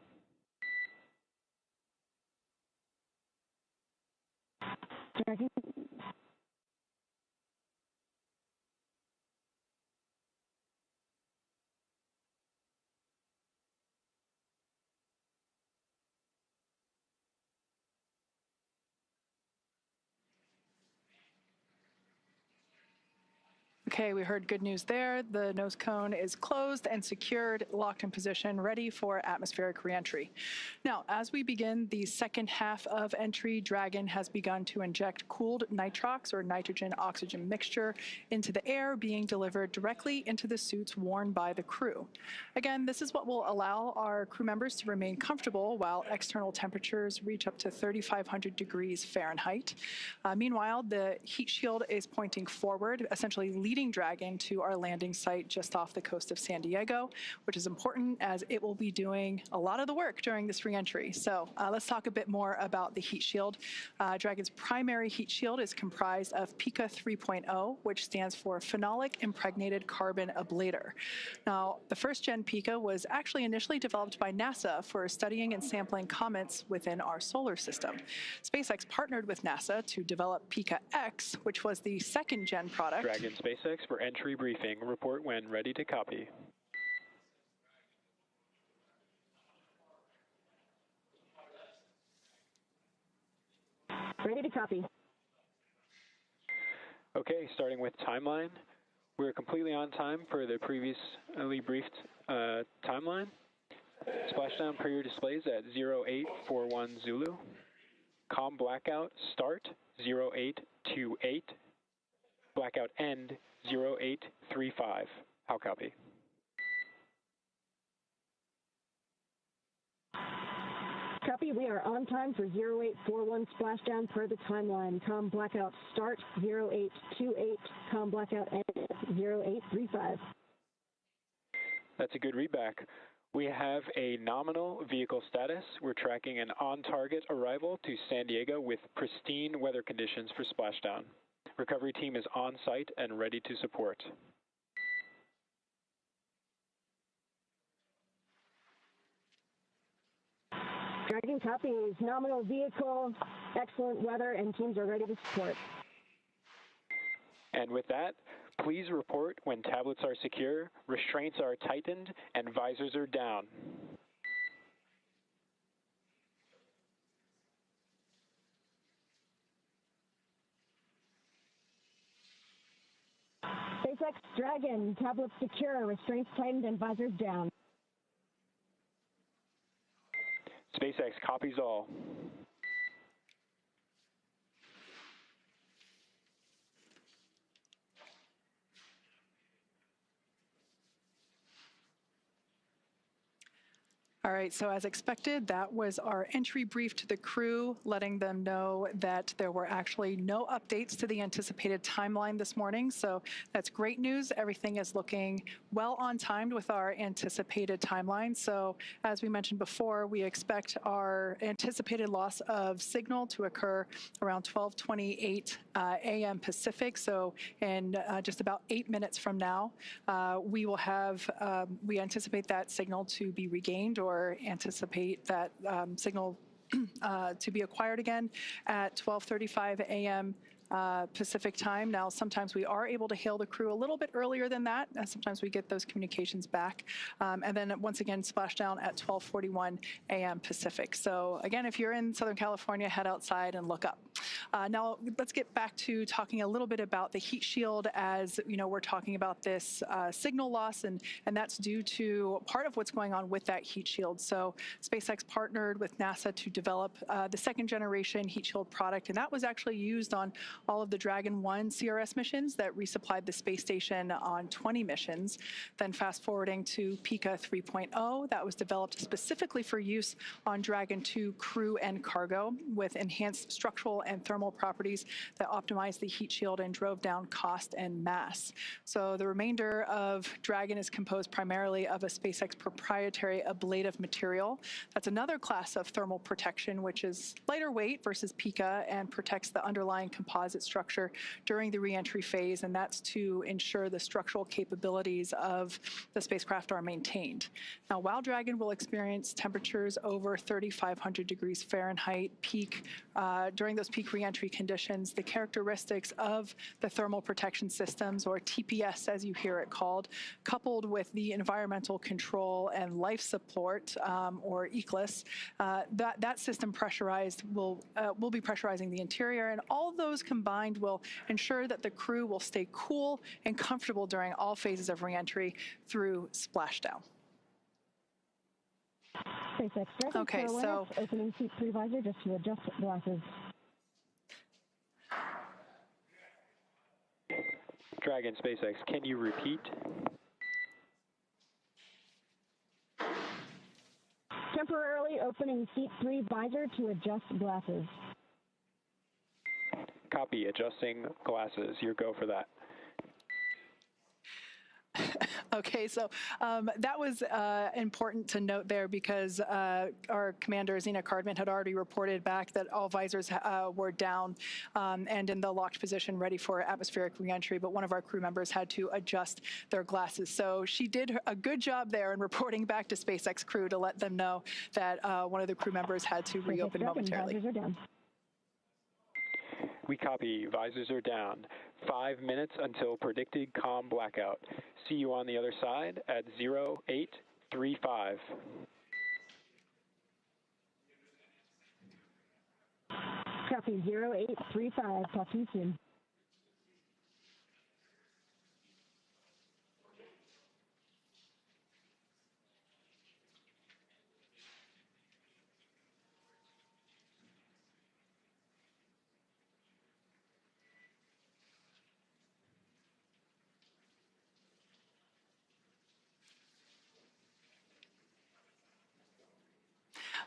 Dragon. Okay, we heard good news there. The nose cone is closed and secured, locked in position, ready for atmospheric reentry. Now, as we begin the second half of entry, Dragon has begun to inject cooled nitrox or nitrogen-oxygen mixture into the air, being delivered directly into the suits worn by the crew. Again, this is what will allow our crew members to remain comfortable while external temperatures reach up to 3,500 degrees Fahrenheit. Meanwhile, the heat shield is pointing forward, essentially leading Dragon to our landing site just off the coast of San Diego, which is important as it will be doing a lot of the work during this reentry. So let's talk a bit more about the heat shield. Dragon's primary heat shield is comprised of PICA 3.0, which stands for Phenolic Impregnated Carbon Ablator. Now, the first gen PICA was actually initially developed by NASA for studying and sampling comets within our solar system. SpaceX partnered with NASA to develop PICA X, which was the second gen product. Dragon SpaceX for entry briefing. Report when ready to copy. Ready to copy. Okay, starting with timeline. We're completely on time for the previously briefed timeline. Splashdown per your displays at 0841 Zulu. COM blackout start 0828. Blackout end 0835. How copy? Copy, we are on time for 0841 splashdown per the timeline. COM blackout start 0828. COM blackout end 0835. That's a good readback. We have a nominal vehicle status. We're tracking an on-target arrival to San Diego with pristine weather conditions for splashdown. Recovery team is on site and ready to support. Dragon copies. Nominal vehicle, excellent weather, and teams are ready to support. And with that, please report when tablets are secure, restraints are tightened, and visors are down. SpaceX Dragon, tablets secure, restraints tightened, and visors down. SpaceX copies all. All right, so as expected, that was our entry brief to the crew, letting them know that there were actually no updates to the anticipated timeline this morning. So that's great news. Everything is looking well on timed with our anticipated timeline. So as we mentioned before, we expect our anticipated loss of signal to occur around 12:28 a.m. Pacific. So in just about 8 minutes from now, we will have, we anticipate that signal to be regained or anticipate that signal to be acquired again at 12:35 a.m. Pacific time. Now, sometimes we are able to hail the crew a little bit earlier than that. Sometimes we get those communications back. And then once again, splashdown at 12:41 a.m. Pacific. So again, if you're in Southern California, head outside and look up. Now, let's get back to talking a little bit about the heat shield. As you know, we're talking about this signal loss, and that's due to part of what's going on with that heat shield. So SpaceX partnered with NASA to develop the second generation heat shield product, and that was actually used on all of the Dragon 1 CRS missions that resupplied the space station on 20 missions. Then fast forwarding to PICA 3.0, that was developed specifically for use on Dragon 2 crew and cargo with enhanced structural and thermal properties that optimized the heat shield and drove down cost and mass. So the remainder of Dragon is composed primarily of a SpaceX proprietary ablative material. That's another class of thermal protection, which is lighter weight versus PICA and protects the underlying composite structure during the reentry phase, and that's to ensure the structural capabilities of the spacecraft are maintained. Now, while Dragon will experience temperatures over 3,500 degrees Fahrenheit peak, during those peak peak reentry conditions, the characteristics of the thermal protection systems, or TPS as you hear it called, coupled with the environmental control and life support, or ECLIS, that system pressurized will be pressurizing the interior, and all of those combined will ensure that the crew will stay cool and comfortable during all phases of reentry through splashdown. SpaceX Dragon, okay, so opening seat 3 visor just to adjust glasses. Dragon, SpaceX, can you repeat? Temporarily opening seat 3 visor to adjust glasses. Copy, adjusting glasses. Your go for that. Okay, so that was important to note there because our commander, Zena Cardman, had already reported back that all visors were down and in the locked position ready for atmospheric reentry, but one of our crew members had to adjust their glasses. So she did a good job there in reporting back to SpaceX crew to let them know that one of the crew members had to reopen momentarily. Visors are down. We copy. Visors are down. 5 minutes until predicted calm blackout. See you on the other side at 0835. Copy 0835. Talk to you soon.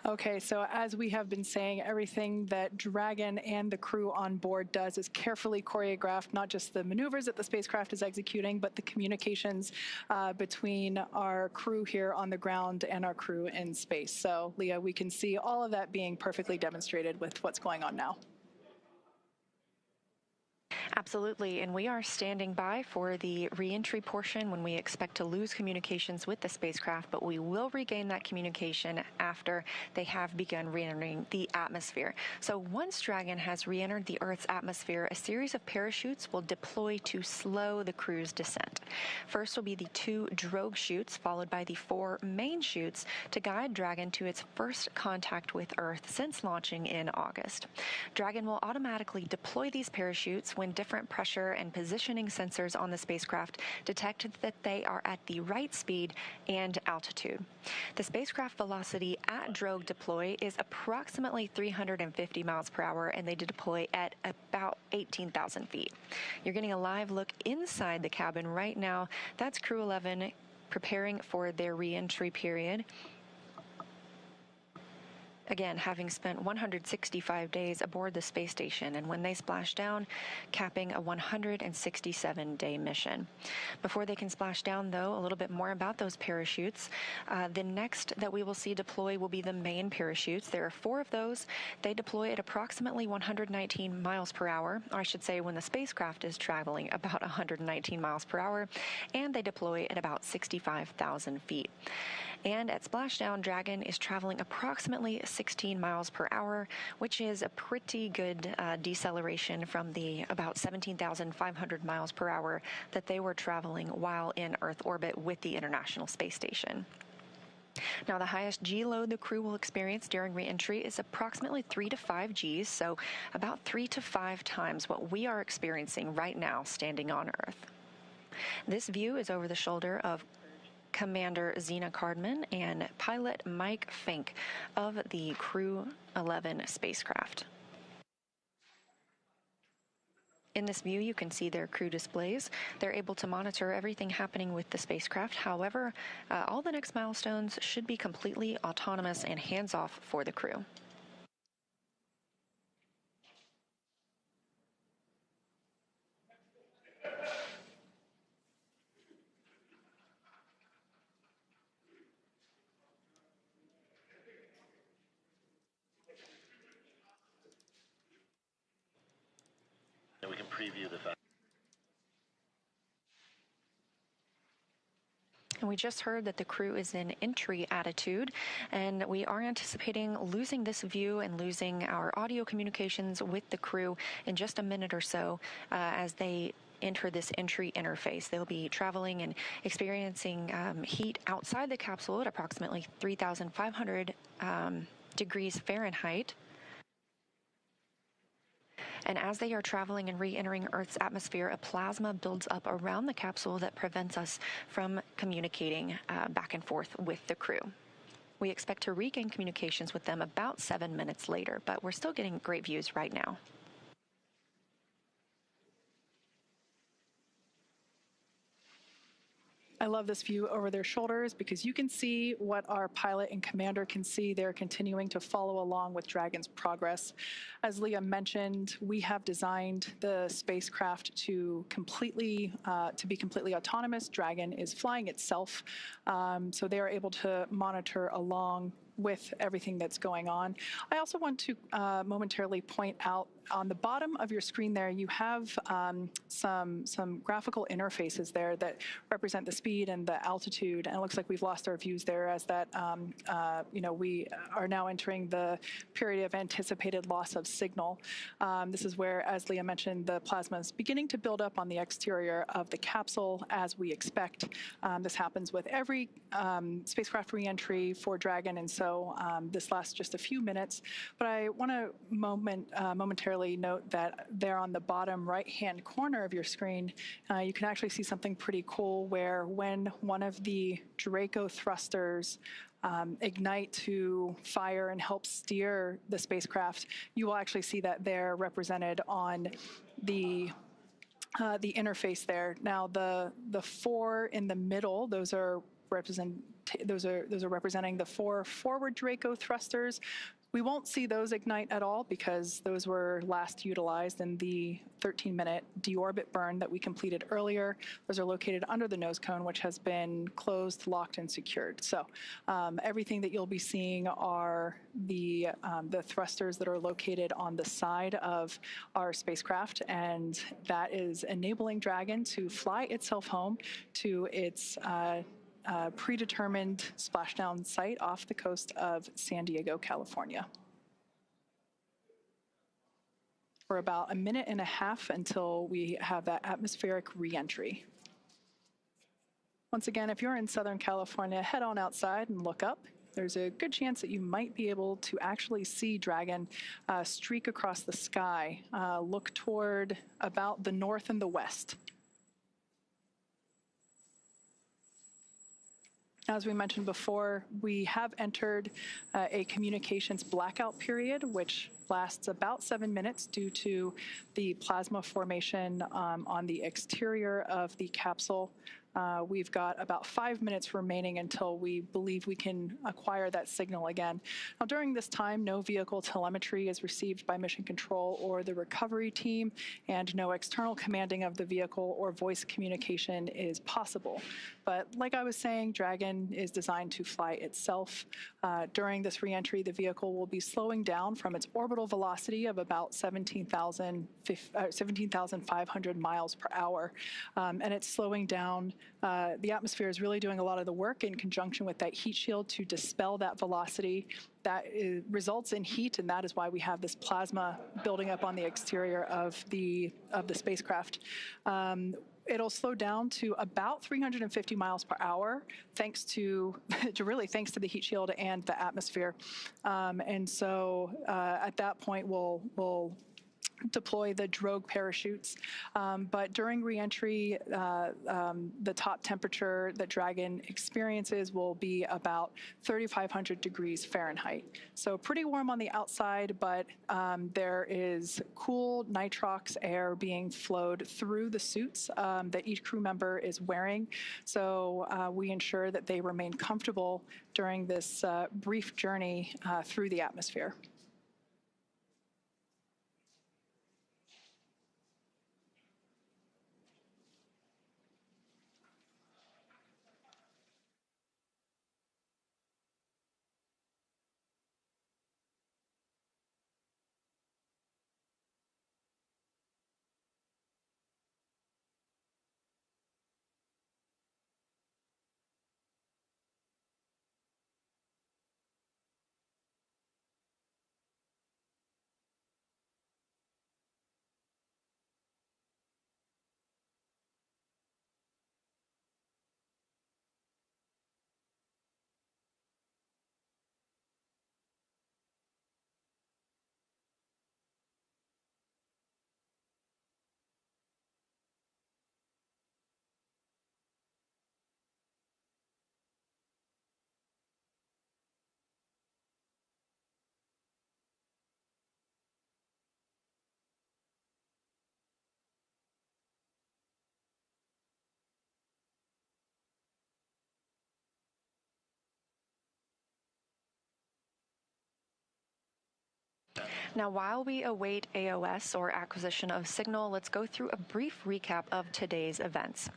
Okay, so as we have been saying, everything that Dragon and the crew on board does is carefully choreographed, not just the maneuvers that the spacecraft is executing, but the communications between our crew here on the ground and our crew in space. So, Leah, we can see all of that being perfectly demonstrated with what's going on now. Absolutely, and we are standing by for the reentry portion when we expect to lose communications with the spacecraft, but we will regain that communication after they have begun re-entering the atmosphere. So once Dragon has re-entered the Earth's atmosphere, a series of parachutes will deploy to slow the crew's descent. First will be the 2 drogue chutes, followed by the 4 main chutes to guide Dragon to its first contact with Earth since launching in August. Dragon will automatically deploy these parachutes when different pressure and positioning sensors on the spacecraft detect that they are at the right speed and altitude. The spacecraft velocity at drogue deploy is approximately 350 miles per hour, and they deploy at about 18,000 feet. You're getting a live look inside the cabin right now. That's Crew-11 preparing for their re-entry period. Again, having spent 165 days aboard the space station, and when they splash down, capping a 167-day mission. Before they can splash down, though, a little bit more about those parachutes. The next that we will see deploy will be the main parachutes. There are 4 of those. They deploy at approximately 119 miles per hour, or I should say when the spacecraft is traveling about 119 miles per hour, and they deploy at about 65,000 feet. And at splashdown, Dragon is traveling approximately 16 miles per hour, which is a pretty good deceleration from the about 17,500 miles per hour that they were traveling while in Earth orbit with the International Space Station. Now, the highest G load the crew will experience during re-entry is approximately 3 to 5 Gs, so about 3 to 5 times what we are experiencing right now standing on Earth. This view is over the shoulder of Commander Zena Cardman and pilot Mike Fink of the Crew-11 spacecraft. In this view, you can see their crew displays. They're able to monitor everything happening with the spacecraft. However, all the next milestones should be completely autonomous and hands-off for the crew. We can preview the fact. We just heard that the crew is in entry attitude, and we are anticipating losing this view and losing our audio communications with the crew in just a minute or so as they enter this entry interface. They'll be traveling and experiencing heat outside the capsule at approximately 3,500 degrees Fahrenheit. And as they are traveling and re-entering Earth's atmosphere, a plasma builds up around the capsule that prevents us from communicating back and forth with the crew. We expect to regain communications with them about 7 minutes later, but we're still getting great views right now. I love this view over their shoulders because you can see what our pilot and commander can see. They're continuing to follow along with Dragon's progress. As Leah mentioned, we have designed the spacecraft to be completely autonomous. Dragon is flying itself, so they are able to monitor along with everything that's going on. I also want to momentarily point out on the bottom of your screen there, you have some graphical interfaces there that represent the speed and the altitude, and it looks like we've lost our views there as that, we are now entering the period of anticipated loss of signal. This is where, as Leah mentioned, the plasma is beginning to build up on the exterior of the capsule as we expect. This happens with every spacecraft reentry for Dragon, and so this lasts just a few minutes. But I want to momentarily note that there on the bottom right-hand corner of your screen, you can actually see something pretty cool where when one of the Draco thrusters ignite to fire and help steer the spacecraft, you will actually see that they're represented on the interface there. Now, the four in the middle, those are representing the four forward Draco thrusters. We won't see those ignite at all because those were last utilized in the 13-minute deorbit burn that we completed earlier. Those are located under the nose cone, which has been closed, locked, and secured. So everything that you'll be seeing are the thrusters that are located on the side of our spacecraft, and that is enabling Dragon to fly itself home to its predetermined splashdown site off the coast of San Diego, California. For about a minute and a half until we have that atmospheric reentry. Once again, if you're in Southern California, head on outside and look up. There's a good chance that you might be able to actually see Dragon streak across the sky, look toward about the north and the west. As we mentioned before, we have entered a communications blackout period, which lasts about 7 minutes due to the plasma formation on the exterior of the capsule. We've got about 5 minutes remaining until we believe we can acquire that signal again. Now, during this time, no vehicle telemetry is received by Mission Control or the recovery team, and no external commanding of the vehicle or voice communication is possible. But like I was saying, Dragon is designed to fly itself. During this reentry, the vehicle will be slowing down from its orbital velocity of about 17,500 miles per hour, and it's slowing down. The atmosphere is really doing a lot of the work in conjunction with that heat shield to dispel that velocity. That results in heat, and that is why we have this plasma building up on the exterior of the spacecraft. It'll slow down to about 350 miles per hour, thanks to the heat shield and the atmosphere. And so at that point, we'll deploy the drogue parachutes. But during reentry, the top temperature that Dragon experiences will be about 3,500 degrees Fahrenheit. So pretty warm on the outside, but there is cool nitrox air being flowed through the suits that each crew member is wearing. So we ensure that they remain comfortable during this brief journey through the atmosphere. Now, while we await AOS, or acquisition of signal, let's go through a brief recap of today's events.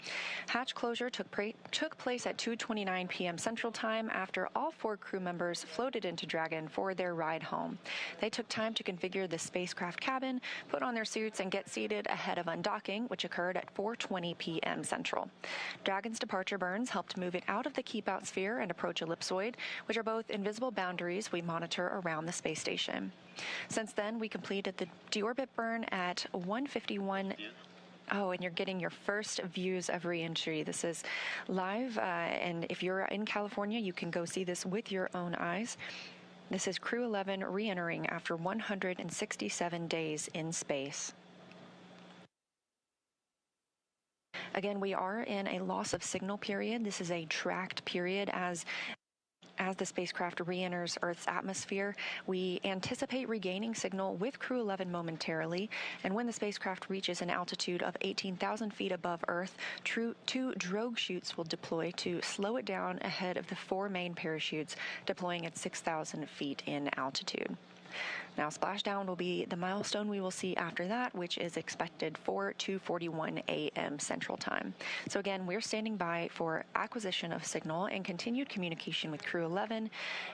Hatch closure took place at 2:29 p.m. Central Time after all 4 crew members floated into Dragon for their ride home. They took time to configure the spacecraft cabin, put on their suits, and get seated ahead of undocking, which occurred at 4:20 p.m. Central. Dragon's departure burns helped move it out of the keep-out sphere and approach ellipsoid, which are both invisible boundaries we monitor around the space station. Since then, we completed the deorbit burn at 1:51. Oh, and you're getting your first views of reentry. This is live, and if you're in California, you can go see this with your own eyes. This is Crew-11 re-entering after 167 days in space. Again, we are in a loss of signal period. This is a tracked period as the spacecraft re-enters Earth's atmosphere. We anticipate regaining signal with Crew-11 momentarily, and when the spacecraft reaches an altitude of 18,000 feet above Earth, 2 drogue chutes will deploy to slow it down ahead of the 4 main parachutes deploying at 6,000 feet in altitude. Now, splashdown will be the milestone we will see after that, which is expected for 2:41 a.m. Central Time. So again, we're standing by for acquisition of signal and continued communication with Crew-11,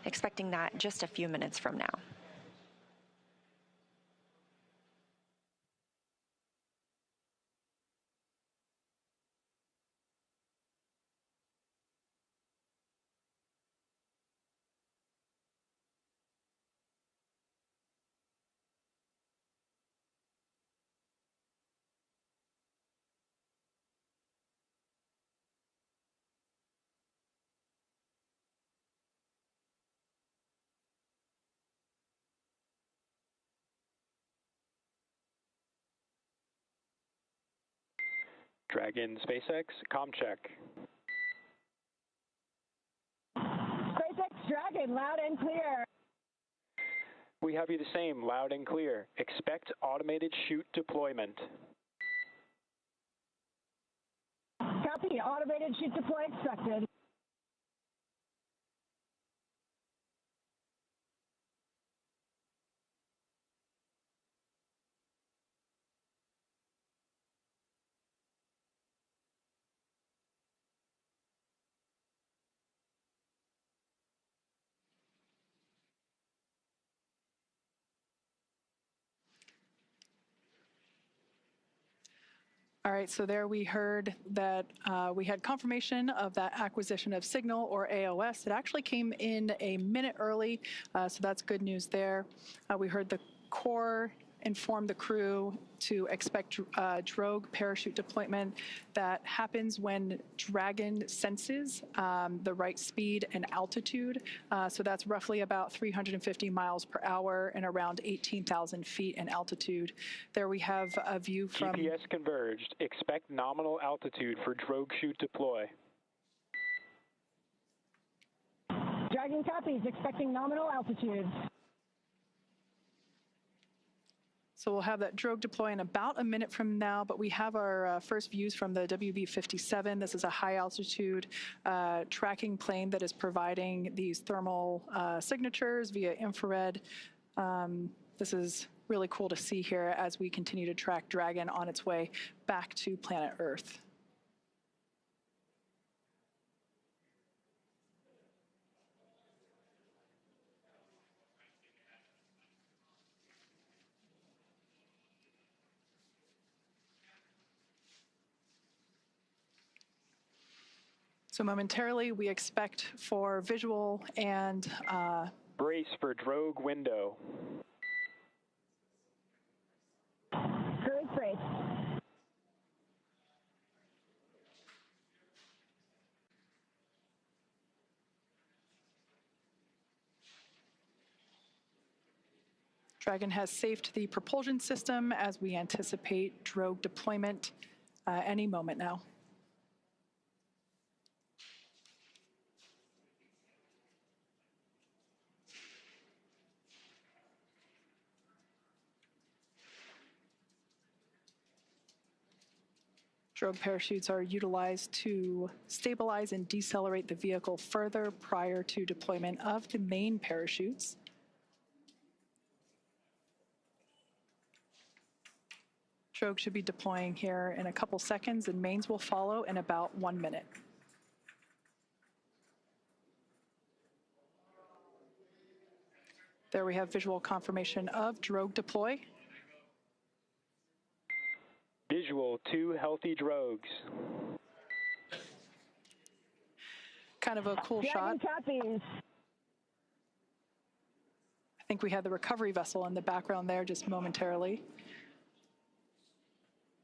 expecting that just a few minutes from now. Dragon SpaceX, comm check. SpaceX Dragon, loud and clear. We have you the same, loud and clear. Expect automated chute deployment. Copy, automated chute deploy expected. All right, so there we heard that we had confirmation of that acquisition of signal, or AOS. It actually came in a minute early, so that's good news there. We heard the core inform the crew to expect drogue parachute deployment that happens when Dragon senses the right speed and altitude. So that's roughly about 350 miles per hour and around 18,000 feet in altitude. There we have a view from... GPS converged. Expect nominal altitude for drogue chute deploy. Dragon copies, expecting nominal altitude. So we'll have that drogue deploy in about a minute from now, but we have our first views from the WB-57. This is a high-altitude tracking plane that is providing these thermal signatures via infrared. This is really cool to see here as we continue to track Dragon on its way back to planet Earth. So momentarily, we expect for visual and... Brace for drogue window. Drogue brace. Dragon has safed the propulsion system as we anticipate drogue deployment any moment now. Drogue parachutes are utilized to stabilize and decelerate the vehicle further prior to deployment of the main parachutes. Drogue should be deploying here in a couple seconds, and mains will follow in about 1 minute. There we have visual confirmation of drogue deploy. Visual, 2 healthy drogues. Kind of a cool Dragon shot. copies. I think we had the recovery vessel in the background there just momentarily.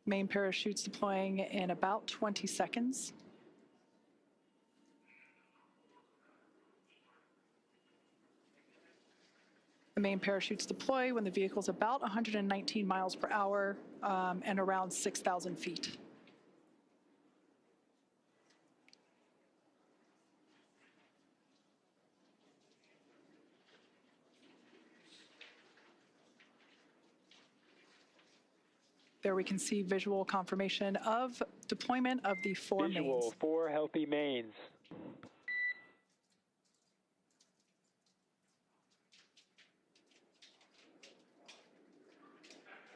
Main parachutes deploying in about 20 seconds. The main parachutes deploy when the vehicle's about 119 miles per hour and around 6,000 feet. There we can see visual confirmation of deployment of the 4 mains. Visual, 4 healthy mains.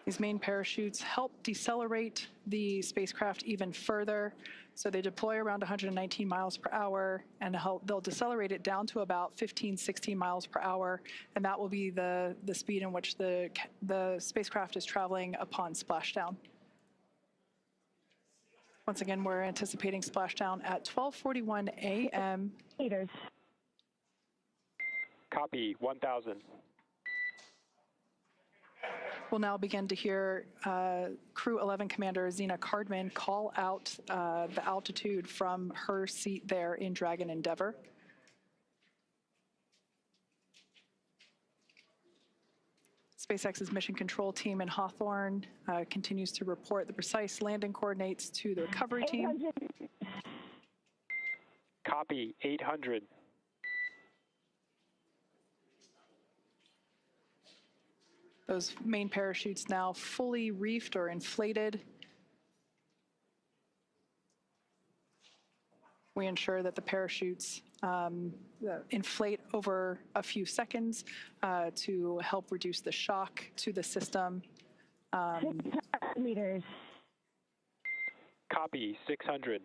These main parachutes help decelerate the spacecraft even further. So they deploy around 119 miles per hour, and they'll decelerate it down to about 15, 16 miles per hour, and that will be the speed in which the spacecraft is traveling upon splashdown. Once again, we're anticipating splashdown at 12:41 a.m. Meters. Copy, 1,000. We'll now begin to hear Crew-11 Commander Zena Cardman call out the altitude from her seat there in Dragon Endeavour. SpaceX's mission control team in Hawthorne continues to report the precise landing coordinates to the recovery team. 800. Copy, 800. Those main parachutes now fully reefed or inflated. We ensure that the parachutes inflate over a few seconds to help reduce the shock to the system. 600 meters. Copy, 600.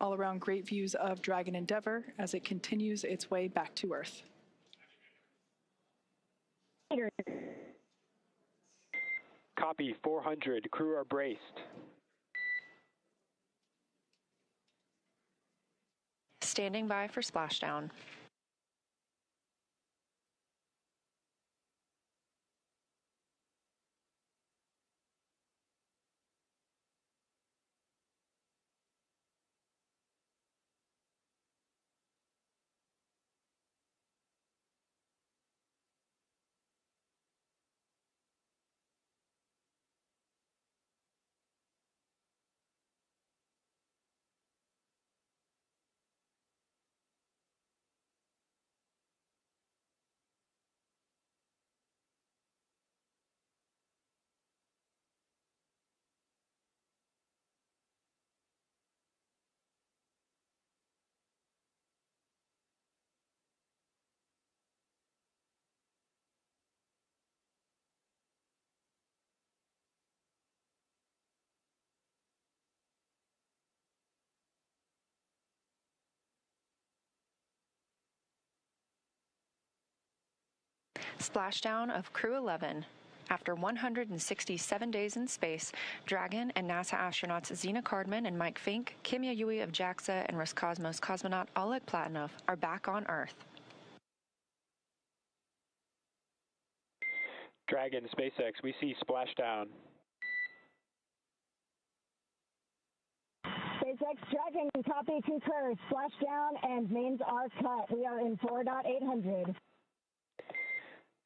All around great views of Dragon Endeavour as it continues its way back to Earth. Meters. Copy, 400. Crew are braced. Standing by for splashdown. Splashdown of Crew-11. After 167 days in space, Dragon and NASA astronauts Zena Cardman and Mike Fink, Kim Yui of JAXA, and Roscosmos cosmonaut Oleg Platonov are back on Earth. Dragon, SpaceX, we see splashdown. SpaceX Dragon, copy, concur. Splashdown and mains are cut. We are in 4.800.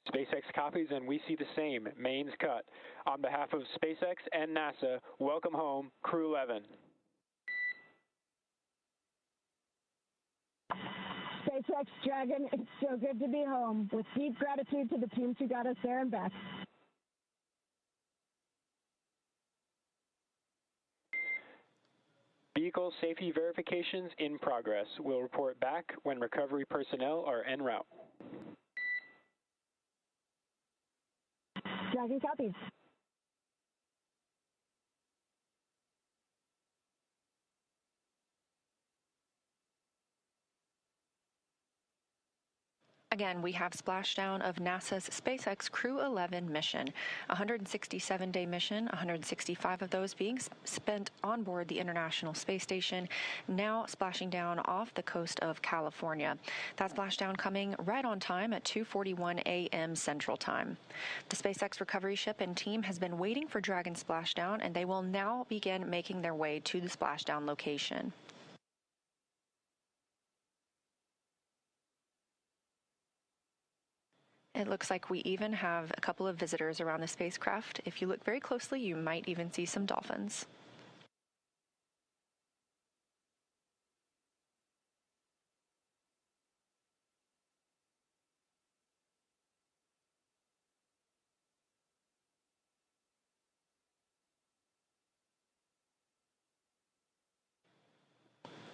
SpaceX copies, and we see the same. Mains cut. On behalf of SpaceX and NASA, welcome home, Crew-11. SpaceX Dragon, it's so good to be home. With deep gratitude to the teams who got us there and back. vehicle safety verifications in progress. We'll report back when recovery personnel are en route. Dragon copies. Again, we have splashdown of NASA's SpaceX Crew-11 mission, a 167-day mission, 165 of those being spent on board the International Space Station, now splashing down off the coast of California. That splashdown coming right on time at 2:41 a.m. Central Time. The SpaceX recovery ship and team has been waiting for Dragon splashdown, and they will now begin making their way to the splashdown location. It looks like we even have a couple of visitors around the spacecraft. If you look very closely, you might even see some dolphins.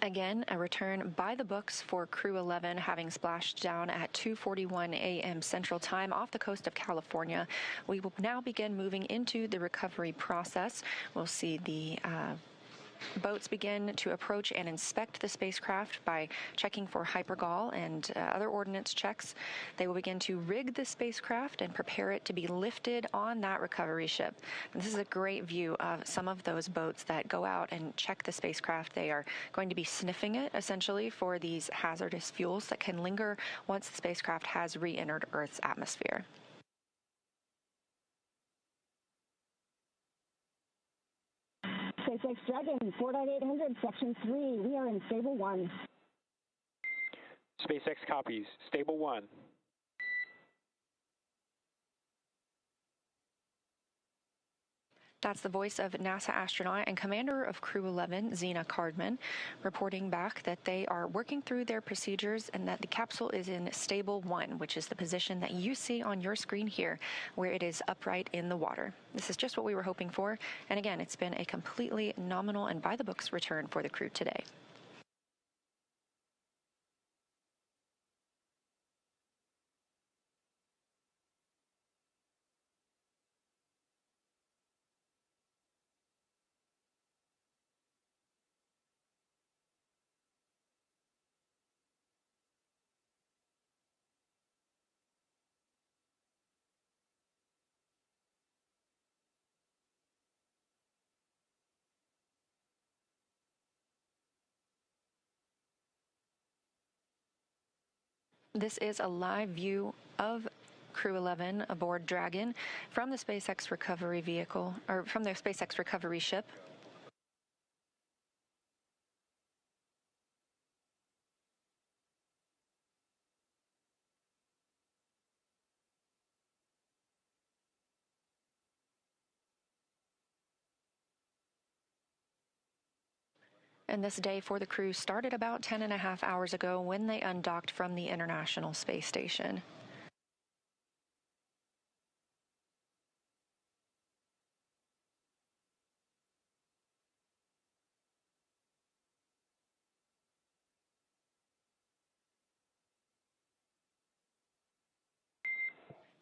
Again, a return by the books for Crew-11, having splashed down at 2:41 a.m. Central Time off the coast of California. We will now begin moving into the recovery process. We'll see the boats begin to approach and inspect the spacecraft by checking for hypergol and other ordnance checks. They will begin to rig the spacecraft and prepare it to be lifted on that recovery ship. And this is a great view of some of those boats that go out and check the spacecraft. They are going to be sniffing it, essentially, for these hazardous fuels that can linger once the spacecraft has re-entered Earth's atmosphere. SpaceX Dragon, 4.800, Section 3. We are in Stable 1. SpaceX copies. Stable 1. That's the voice of NASA astronaut and commander of Crew-11, Zena Cardman, reporting back that they are working through their procedures and that the capsule is in Stable 1, which is the position that you see on your screen here, where it is upright in the water. This is just what we were hoping for, and again, it's been a completely nominal and by-the-books return for the crew today. This is a live view of Crew-11 aboard Dragon from the SpaceX recovery vehicle, or from the SpaceX recovery ship. And this day for the crew started about 10.5 hours ago when they undocked from the International Space Station.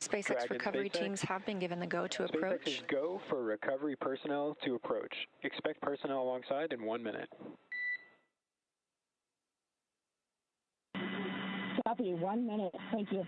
SpaceX Dragon, recovery SpaceX. teams have been given the go to approach. SpaceX is go for recovery personnel to approach. Expect personnel alongside in 1 minute. Copy, 1 minute. Thank you.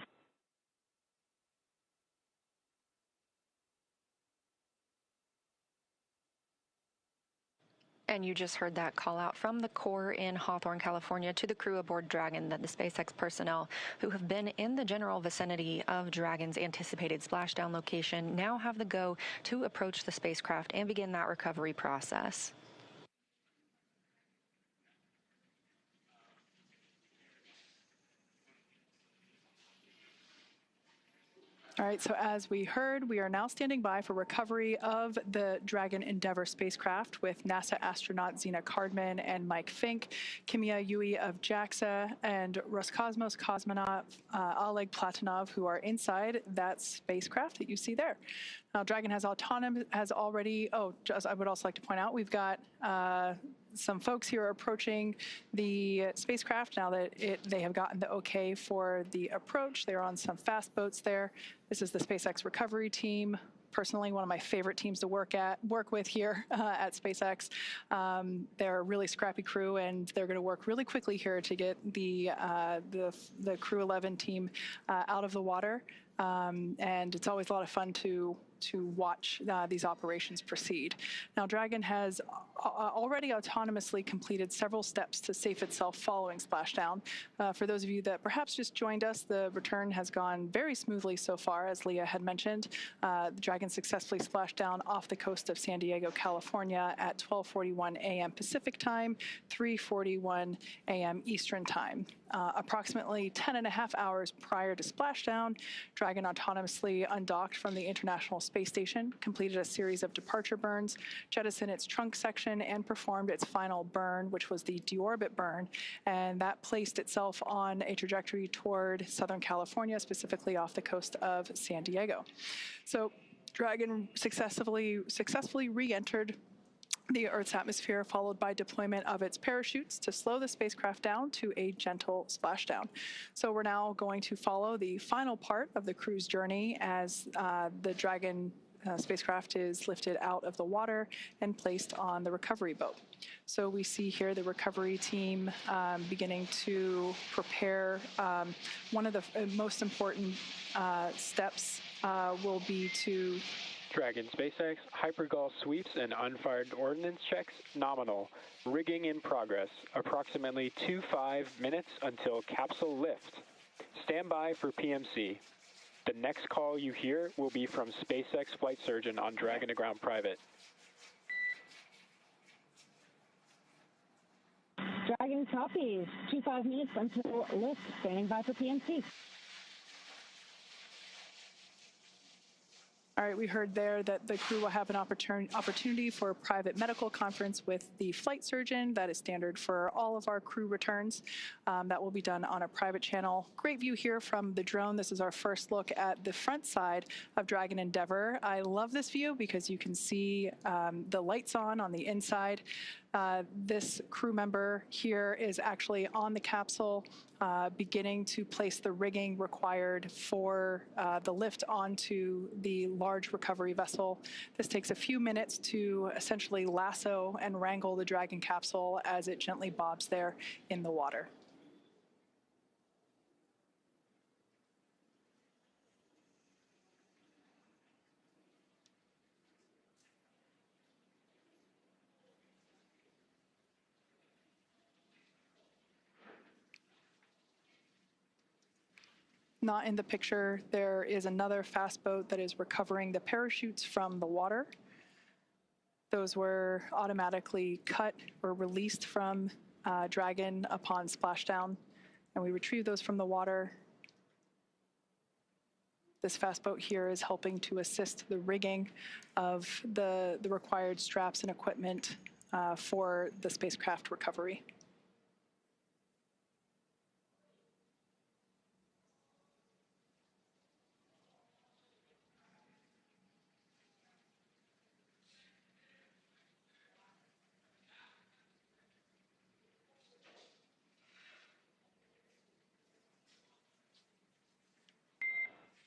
And you just heard that call out from the Corps in Hawthorne, California, to the crew aboard Dragon, that the SpaceX personnel who have been in the general vicinity of Dragon's anticipated splashdown location now have the go to approach the spacecraft and begin that recovery process. All right, so as we heard, we are now standing by for recovery of the Dragon Endeavour spacecraft with NASA astronaut Zena Cardman and Mike Fink, Kimia Yui of JAXA, and Roscosmos cosmonaut Oleg Platonov, who are inside that spacecraft that you see there. Now, Dragon has already, I would also like to point out, we've got some folks here are approaching the spacecraft now that they have gotten the okay for the approach. They're on some fast boats there. This is the SpaceX recovery team. Personally, one of my favorite teams to work with here at SpaceX. They're a really scrappy crew, and they're going to work really quickly here to get the Crew-11 team out of the water. And it's always a lot of fun to watch these operations proceed. Now, Dragon has already autonomously completed several steps to safe itself following splashdown. For those of you that perhaps just joined us, the return has gone very smoothly so far, as Leah had mentioned. The Dragon successfully splashed down off the coast of San Diego, California at 12:41 a.m. Pacific time, 3:41 a.m. Eastern time. Approximately 10.5 hours prior to splashdown, Dragon autonomously undocked from the International Space Station, completed a series of departure burns, jettisoned its trunk section, and performed its final burn, which was the deorbit burn, and that placed itself on a trajectory toward Southern California, specifically off the coast of San Diego. So Dragon successfully re-entered the Earth's atmosphere, followed by deployment of its parachutes to slow the spacecraft down to a gentle splashdown. So we're now going to follow the final part of the crew's journey as the Dragon spacecraft is lifted out of the water and placed on the recovery boat. So we see here the recovery team beginning to prepare. One of the most important steps will be to Dragon SpaceX, hypergol sweeps and unfired ordnance checks, nominal. Rigging in progress. Approximately 25 minutes until capsule lift. Stand by for PMC. The next call you hear will be from SpaceX flight surgeon on Dragon to ground private. Dragon copies. 25 minutes until lift. Standing by for PMC. All right, we heard there that the crew will have an opportunity for a private medical conference with the flight surgeon. That is standard for all of our crew returns. That will be done on a private channel. Great view here from the drone. This is our first look at the front side of Dragon Endeavour. I love this view because you can see the lights on the inside. This crew member here is actually on the capsule, beginning to place the rigging required for the lift onto the large recovery vessel. This takes a few minutes to essentially lasso and wrangle the Dragon capsule as it gently bobs there in the water. Not in the picture, there is another fast boat that is recovering the parachutes from the water. Those were automatically cut or released from Dragon upon splashdown, and we retrieved those from the water. This fast boat here is helping to assist the rigging of the required straps and equipment for the spacecraft recovery.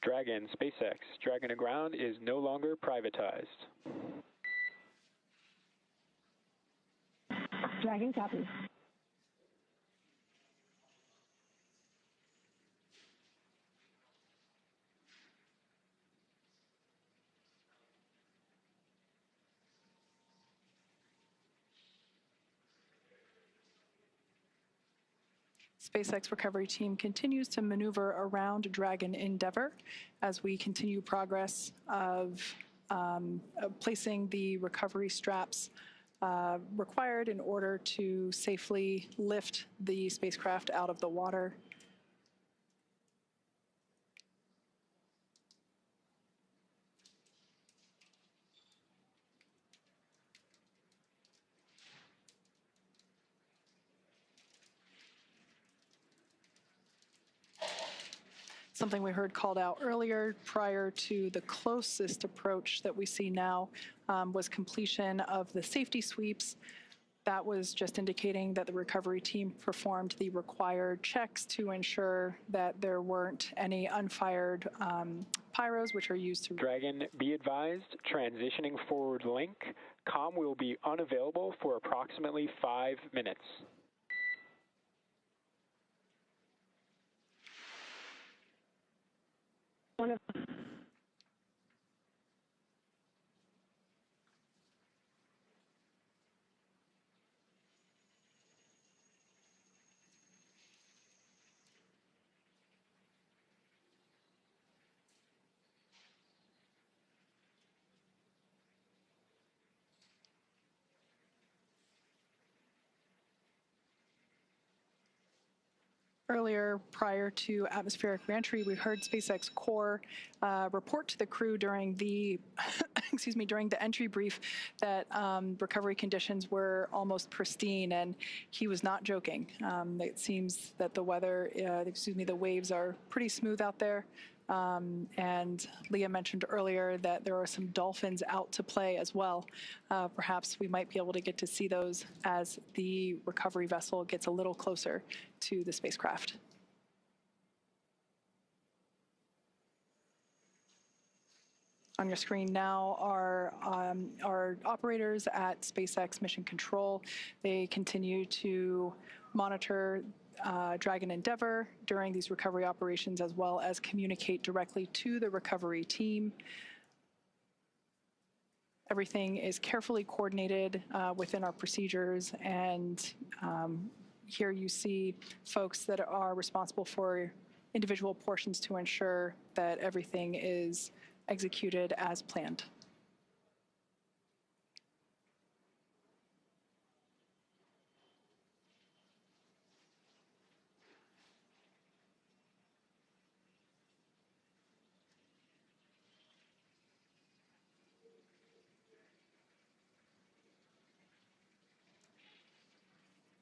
Dragon SpaceX, Dragon to ground is no longer privatized. Dragon copies. SpaceX recovery team continues to maneuver around Dragon Endeavour as we continue progress of placing the recovery straps required in order to safely lift the spacecraft out of the water. Something we heard called out earlier prior to the closest approach that we see now was completion of the safety sweeps. that was just indicating that the recovery team performed the required checks to ensure that there weren't any unfired pyros, which are used to... Dragon, be advised, transitioning forward link. COM will be unavailable for approximately 5 minutes. Earlier, prior to atmospheric reentry, we heard SpaceX core report to the crew during the, excuse me, during the entry brief that recovery conditions were almost pristine, and he was not joking. It seems that the weather, the waves are pretty smooth out there. And Leah mentioned earlier that there are some dolphins out to play as well. Perhaps we might be able to get to see those as the recovery vessel gets a little closer to the spacecraft. On your screen now are our operators at SpaceX Mission Control. They continue to monitor Dragon Endeavour during these recovery operations, as well as communicate directly to the recovery team. Everything is carefully coordinated within our procedures, and here you see folks that are responsible for individual portions to ensure that everything is executed as planned.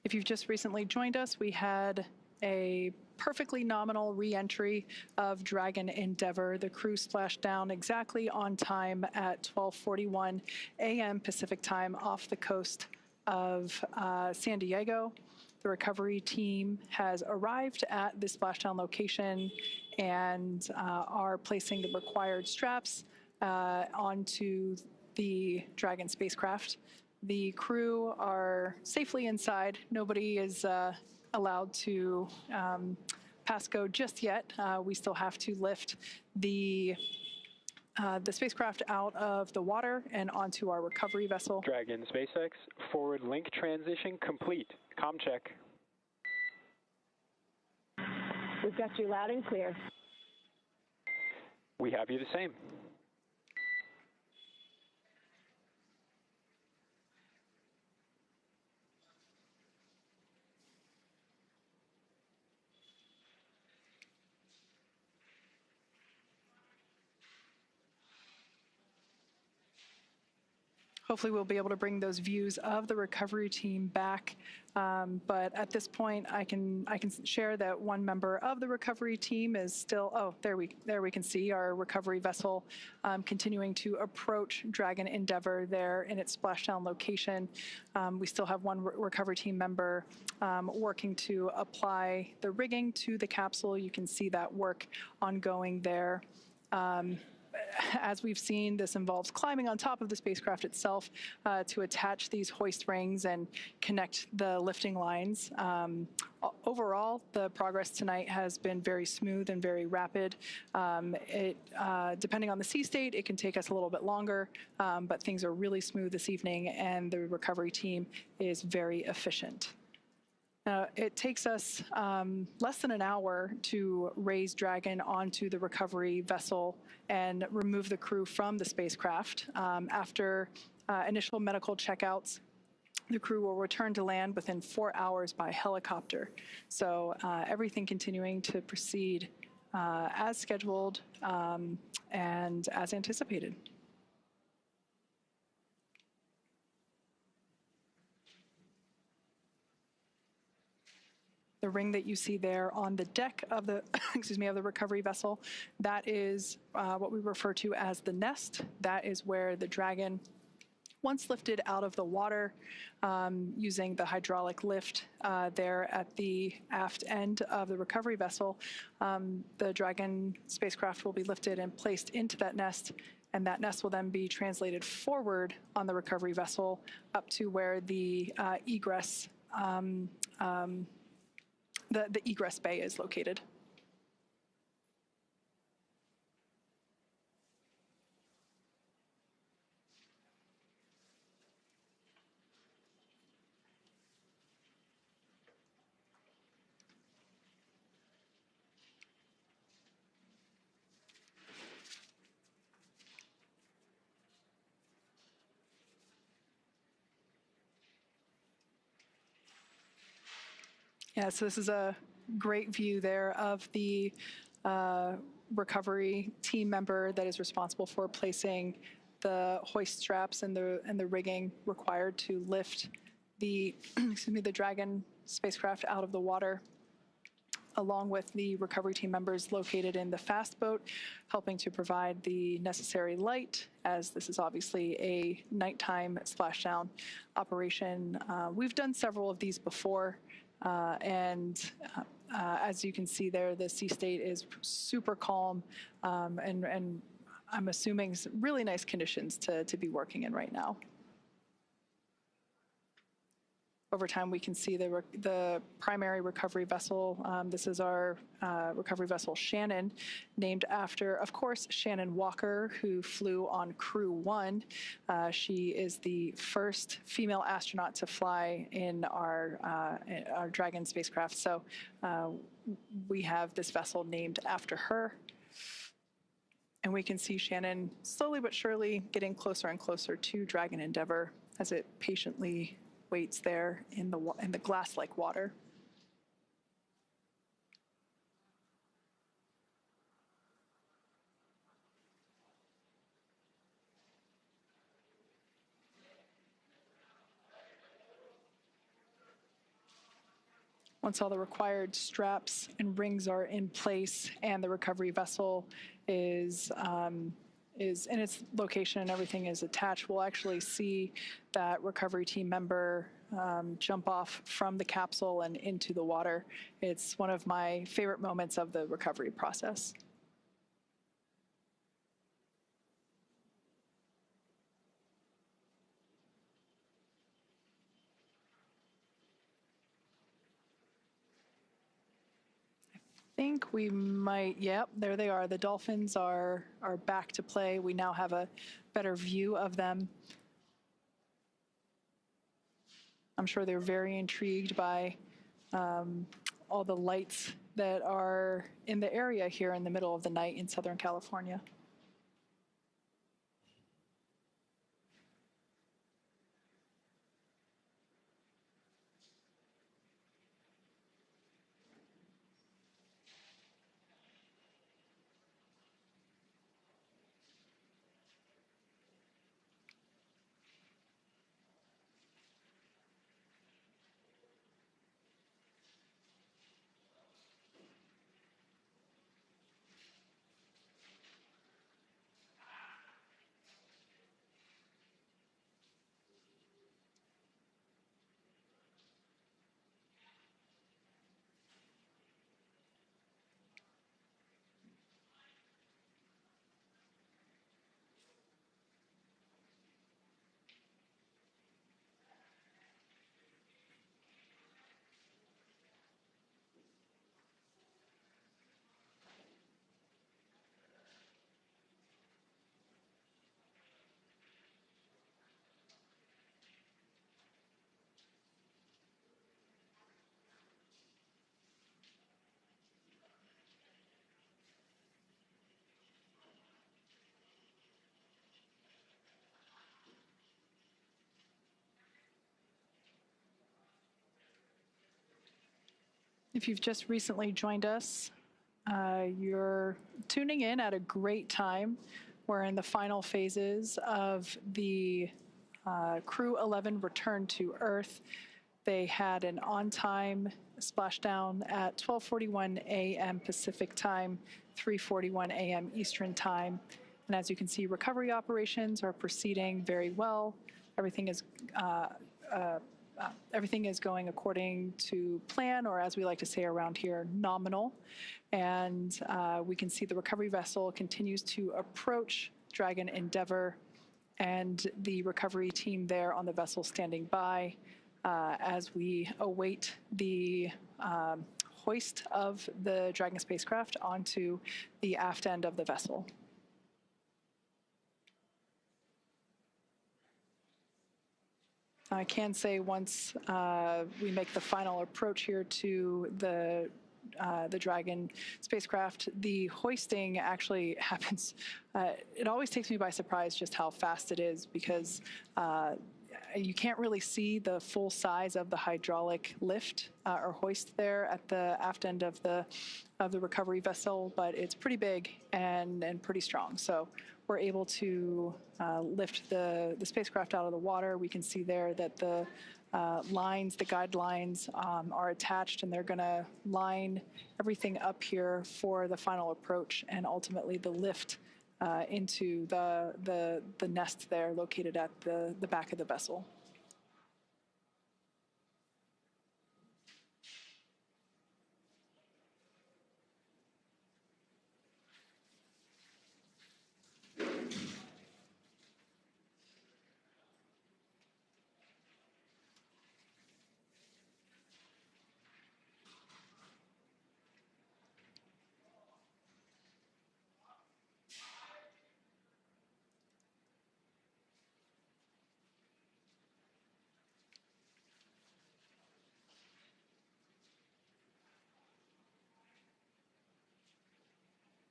If you've just recently joined us, we had a perfectly nominal re-entry of Dragon Endeavour. The crew splashed down exactly on time at 12:41 a.m. Pacific time off the coast of San Diego. The recovery team has arrived at the splashdown location and are placing the required straps onto the Dragon spacecraft. The crew are safely inside. Nobody is allowed to pass go just yet. We still have to lift the spacecraft out of the water and onto our recovery vessel. Dragon SpaceX, forward link transition complete. Com check. We've got you loud and clear. We have you the same. Hopefully we'll be able to bring those views of the recovery team back. But at this point, I can share that one member of the recovery team is still, oh, there we can see our recovery vessel continuing to approach Dragon Endeavour there in its splashdown location. We still have one recovery team member working to apply the rigging to the capsule. You can see that work ongoing there. As we've seen, this involves climbing on top of the spacecraft itself to attach these hoist rings and connect the lifting lines. Overall, the progress tonight has been very smooth and very rapid. Depending on the sea state, it can take us a little bit longer, but things are really smooth this evening, and the recovery team is very efficient. It takes us less than an hour to raise Dragon onto the recovery vessel and remove the crew from the spacecraft. After initial medical checkouts, the crew will return to land within 4 hours by helicopter. So everything continuing to proceed as scheduled and as anticipated. The ring that you see there on the deck of the, of the recovery vessel, that is what we refer to as the nest. That is where the Dragon once lifted out of the water using the hydraulic lift there at the aft end of the recovery vessel, the Dragon spacecraft will be lifted and placed into that nest, and that nest will then be translated forward on the recovery vessel up to where the egress the egress bay is located. Yeah, so this is a great view there of the recovery team member that is responsible for placing the hoist straps and the rigging required to lift the the Dragon spacecraft out of the water, along with the recovery team members located in the fast boat, helping to provide the necessary light, as this is obviously a nighttime splashdown operation. We've done several of these before. As you can see there, the sea state is super calm, and I'm assuming really nice conditions to be working in right now. Over time, we can see the primary recovery vessel. This is our recovery vessel Shannon, named after, of course, Shannon Walker, who flew on Crew-11. She is the first female astronaut to fly in our Dragon spacecraft. So we have this vessel named after her. And we can see Shannon slowly but surely getting closer and closer to Dragon Endeavour as it patiently waits there in the glass-like water. Once all the required straps and rings are in place and the recovery vessel is in its location and everything is attached, we'll actually see that recovery team member jump off from the capsule and into the water. It's one of my favorite moments of the recovery process. I think we might, yep, there they are. The dolphins are back to play. We now have a better view of them. I'm sure they're very intrigued by all the lights that are in the area here in the middle of the night in Southern California. If you've just recently joined us, you're tuning in at a great time. We're in the final phases of the Crew-11 return to Earth. They had an on-time splashdown at 12:41 a.m. Pacific time, 3:41 a.m. Eastern time. And as you can see, recovery operations are proceeding very well. everything is going according to plan, or as we like to say around here, nominal. And we can see the recovery vessel continues to approach Dragon Endeavour, and the recovery team there on the vessel standing by as we await the hoist of the Dragon spacecraft onto the aft end of the vessel. I can say once we make the final approach here to the Dragon spacecraft, the hoisting actually happens. It always takes me by surprise just how fast it is, because you can't really see the full size of the hydraulic lift or hoist there at the aft end of the recovery vessel, but it's pretty big and pretty strong. So we're able to lift the spacecraft out of the water. We can see there that the lines, the guidelines are attached, and they're going to line everything up here for the final approach and ultimately the lift into the nest there located at the back of the vessel.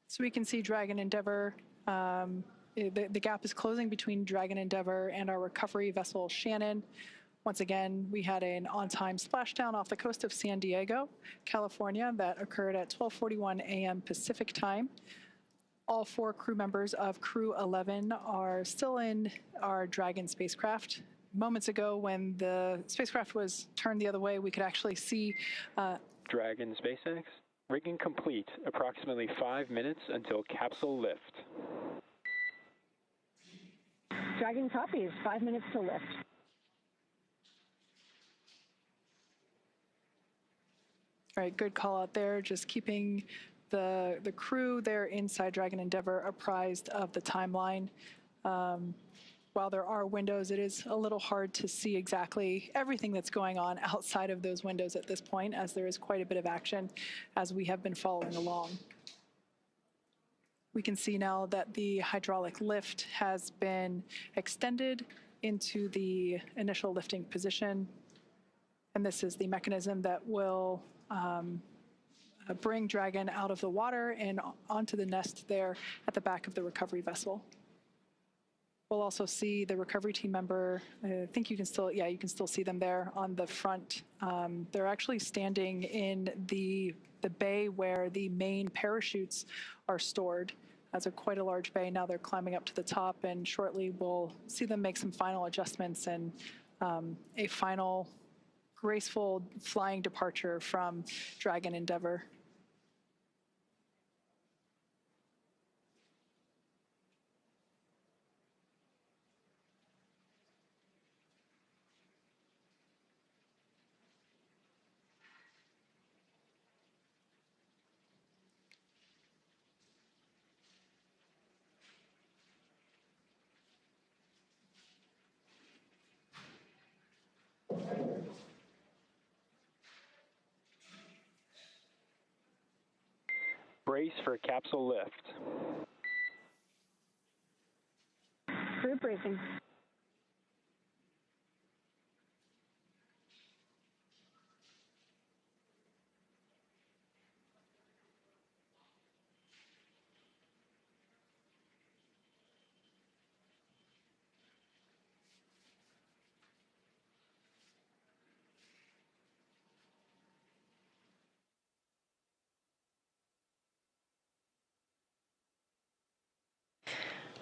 So we can see Dragon Endeavour, the gap is closing between Dragon Endeavour and our recovery vessel Shannon. Once again, we had an on-time splashdown off the coast of San Diego, California, that occurred at 12:41 a.m. Pacific time. All 4 crew members of Crew-11 are still in our Dragon spacecraft. Moments ago, when the spacecraft was turned the other way, we could actually see Dragon SpaceX. Rigging complete. Approximately 5 minutes until capsule lift. Dragon copies. 5 minutes to lift. All right, good call out there. Just keeping the crew there inside Dragon Endeavour apprised of the timeline. While there are windows, it is a little hard to see exactly everything that's going on outside of those windows at this point, as there is quite a bit of action as we have been following along. We can see now that the hydraulic lift has been extended into the initial lifting position, and this is the mechanism that will bring Dragon out of the water and onto the nest there at the back of the recovery vessel. We'll also see the recovery team member. I think you can still, yeah, you can still see them there on the front. They're actually standing in the bay where the main parachutes are stored. That's quite a large bay. Now they're climbing up to the top, and shortly we'll see them make some final adjustments and a final graceful flying departure from Dragon Endeavour. Brace for capsule lift. Crew bracing.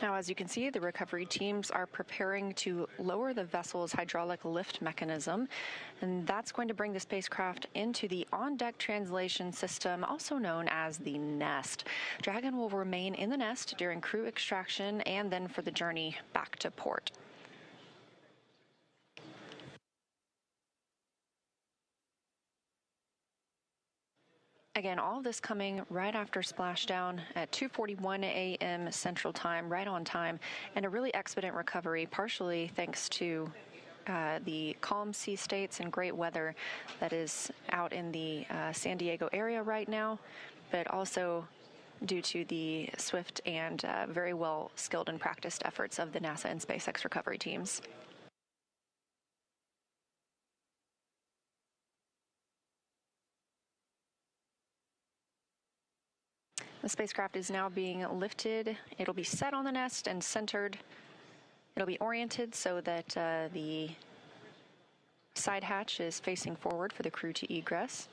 Now, as you can see, the recovery teams are preparing to lower the vessel's hydraulic lift mechanism, and that's going to bring the spacecraft into the on-deck translation system, also known as the nest. Dragon will remain in the nest during crew extraction and then for the journey back to port. Again, all of this coming right after splashdown at 2:41 a.m. Central Time, right on time, and a really expedient recovery, partially thanks to the calm sea states and great weather that is out in the San Diego area right now, but also due to the swift and very well skilled and practiced efforts of the NASA and SpaceX recovery teams. The spacecraft is now being lifted. It'll be set on the nest and centered. It'll be oriented so that the side hatch is facing forward for the crew to egress.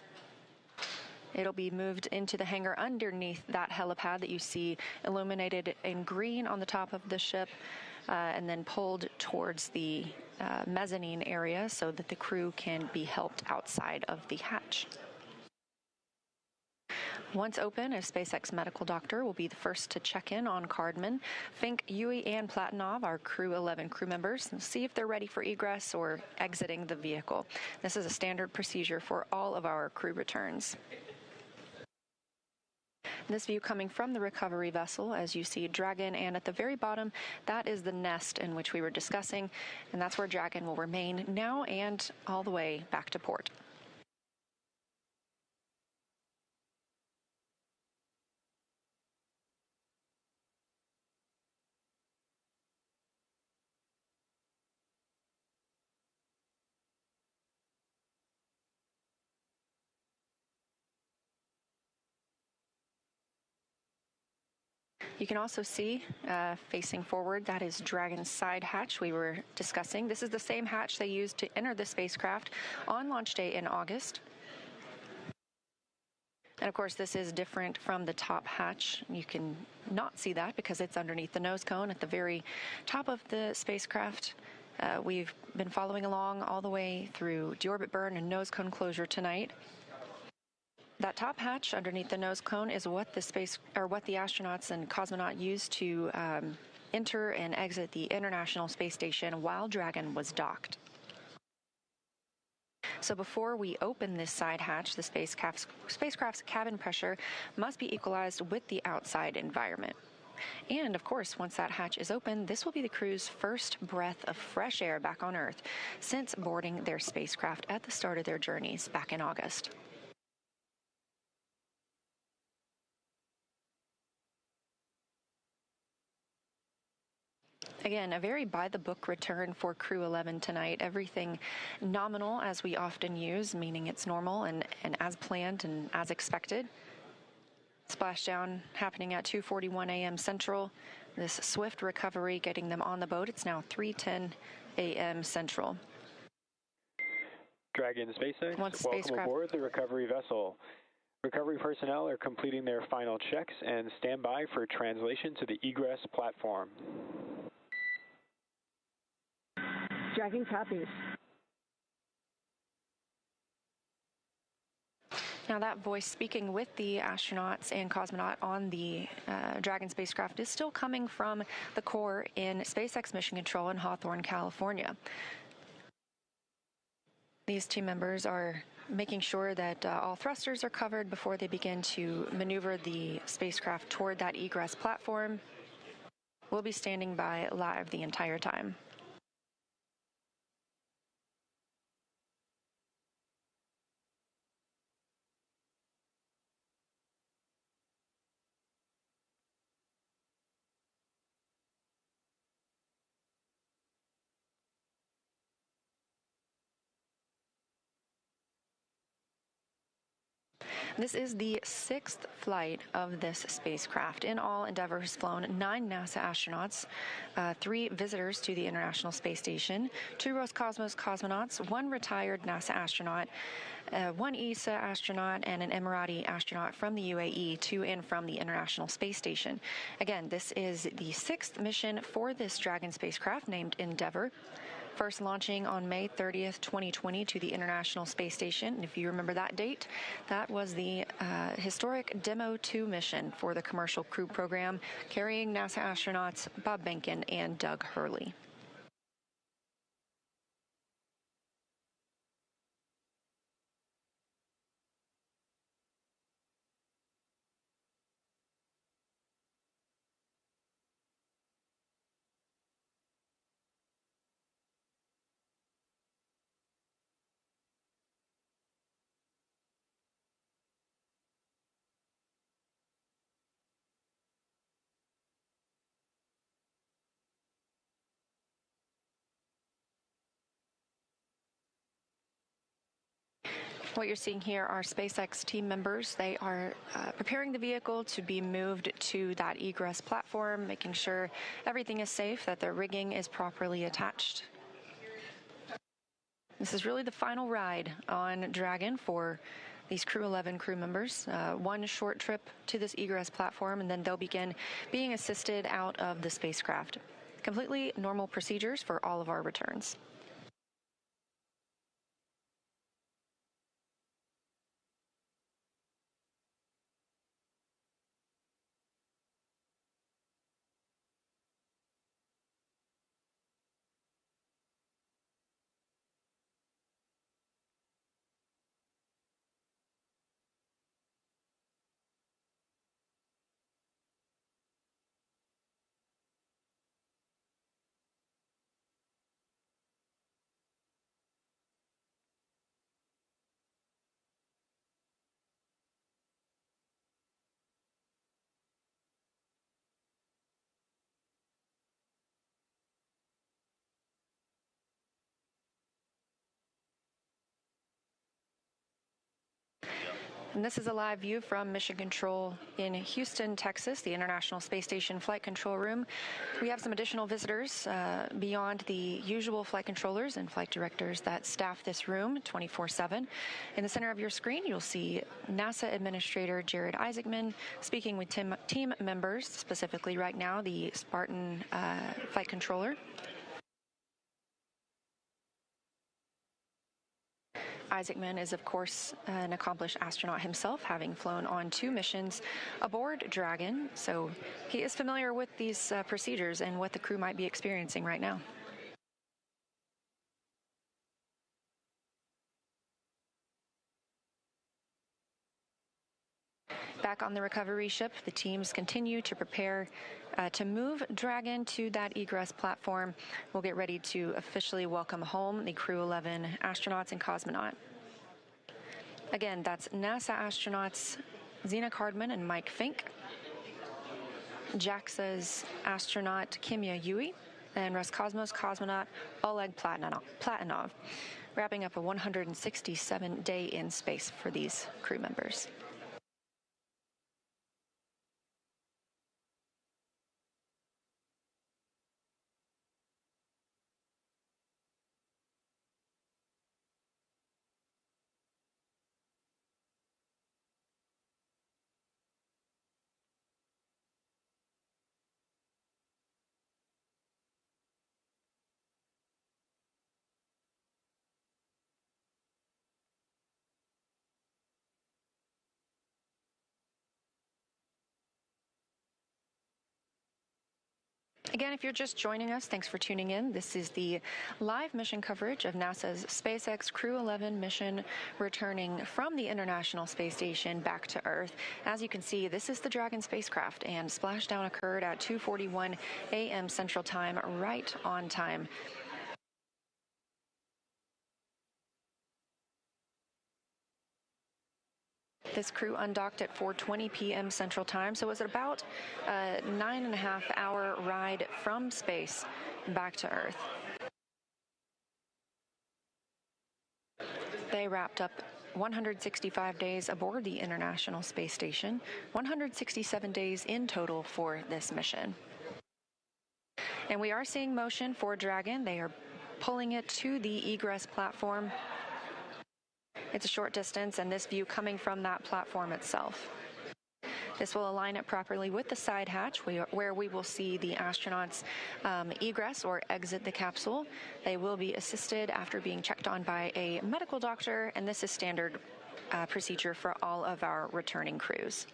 It'll be moved into the hangar underneath that helipad that you see illuminated in green on the top of the ship, and then pulled towards the mezzanine area so that the crew can be helped outside of the hatch. Once open, a SpaceX medical doctor will be the first to check in on Cardman, Fink, Yui, and Platonov, our Crew-11 crew members, and see if they're ready for egress or exiting the vehicle. This is a standard procedure for all of our crew returns. This view coming from the recovery vessel, as you see Dragon, and at the very bottom, that is the nest in which we were discussing, and that's where Dragon will remain now and all the way back to port. You can also see, facing forward, that is Dragon's side hatch we were discussing. This is the same hatch they used to enter the spacecraft on launch day in August. And of course, this is different from the top hatch. You can not see that because it's underneath the nose cone at the very top of the spacecraft. We've been following along all the way through deorbit burn and nose cone closure tonight. That top hatch underneath the nose cone is what the astronauts and cosmonaut used to enter and exit the International Space Station while Dragon was docked. So before we open this side hatch, the spacecraft's cabin pressure must be equalized with the outside environment. And of course, once that hatch is open, this will be the crew's first breath of fresh air back on Earth since boarding their spacecraft at the start of their journeys back in August. Again, a very by-the-book return for Crew-11 tonight. Everything nominal, as we often use, meaning it's normal and as planned and as expected. Splashdown happening at 2:41 a.m. Central. This swift recovery getting them on the boat. It's now 3:10 a.m. Central. Dragon SpaceX, welcome aboard the recovery vessel. Recovery personnel are completing their final checks and stand by for translation to the egress platform. Dragon copies. Now that voice speaking with the astronauts and cosmonaut on the Dragon spacecraft is still coming from the core in SpaceX Mission Control in Hawthorne, California. These team members are making sure that all thrusters are covered before they begin to maneuver the spacecraft toward that egress platform. We'll be standing by live the entire time. This is the 6th flight of this spacecraft. In all, Endeavour has flown 9 NASA astronauts, 3 visitors to the International Space Station, 2 Roscosmos cosmonauts, 1 retired NASA astronaut, 1 ESA astronaut, and an Emirati astronaut from the UAE to and from the International Space Station. Again, this is the 6th mission for this Dragon spacecraft named Endeavour. First launching on May 30th, 2020 to the International Space Station. And if you remember that date, that was the historic Demo 2 mission for the Commercial Crew Program, carrying NASA astronauts Bob Behnken and Doug Hurley. What you're seeing here are SpaceX team members. They are preparing the vehicle to be moved to that egress platform, making sure everything is safe, that the rigging is properly attached. This is really the final ride on Dragon for these Crew-11 crew members. One short trip to this egress platform, and then they'll begin being assisted out of the spacecraft. Completely normal procedures for all of our returns. And this is a live view from Mission Control in Houston, Texas, the International Space Station Flight Control Room. We have some additional visitors beyond the usual flight controllers and flight directors that staff this room 24/7. In the center of your screen, you'll see NASA Administrator Jared Isaacman speaking with team members, specifically right now the Spartan flight controller. Isaacman is, of course, an accomplished astronaut himself, having flown on 2 missions aboard Dragon, so he is familiar with these procedures and what the crew might be experiencing right now. Back on the recovery ship, the teams continue to prepare to move Dragon to that egress platform. We'll get ready to officially welcome home the Crew-11 astronauts and cosmonaut. Again, that's NASA astronauts Zena Cardman and Mike Fink, JAXA's astronaut KHOU, and Roscosmos cosmonaut Oleg Platonov, wrapping up a 167-day in space for these crew members. Again, if you're just joining us, thanks for tuning in. This is the live mission coverage of NASA's SpaceX Crew-11 mission returning from the International Space Station back to Earth. As you can see, this is the Dragon spacecraft, and splashdown occurred at 2:41 a.m. Central Time, right on time. This crew undocked at 4:20 p.m. Central Time, so it was about a 9.5-hour ride from space back to Earth. They wrapped up 165 days aboard the International Space Station, 167 days in total for this mission. And we are seeing motion for Dragon. They are pulling it to the egress platform. It's a short distance, and this view coming from that platform itself. This will align it properly with the side hatch, where we will see the astronauts egress or exit the capsule. They will be assisted after being checked on by a medical doctor, and this is standard procedure for all of our returning crews.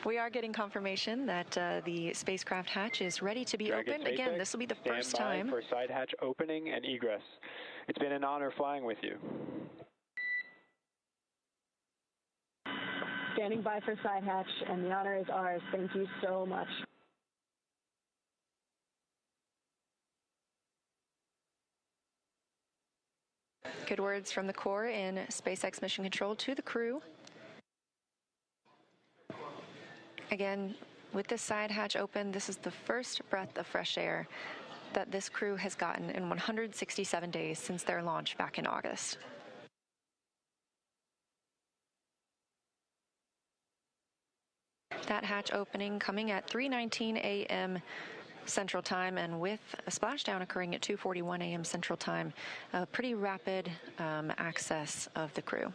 We are getting confirmation that the spacecraft hatch is ready to be Dragon opened. Again, this will be the first time. Stand by for side hatch opening and egress. It's been an honor flying with you. Standing by for side hatch, and the honor is ours. Thank you so much. Good words from the Corps in SpaceX Mission Control to the crew. Again, with this side hatch open, this is the first breath of fresh air that this crew has gotten in 167 days since their launch back in August. That hatch opening coming at 3:19 a.m. Central Time, and with a splashdown occurring at 2:41 a.m. Central Time, a pretty rapid access of the crew.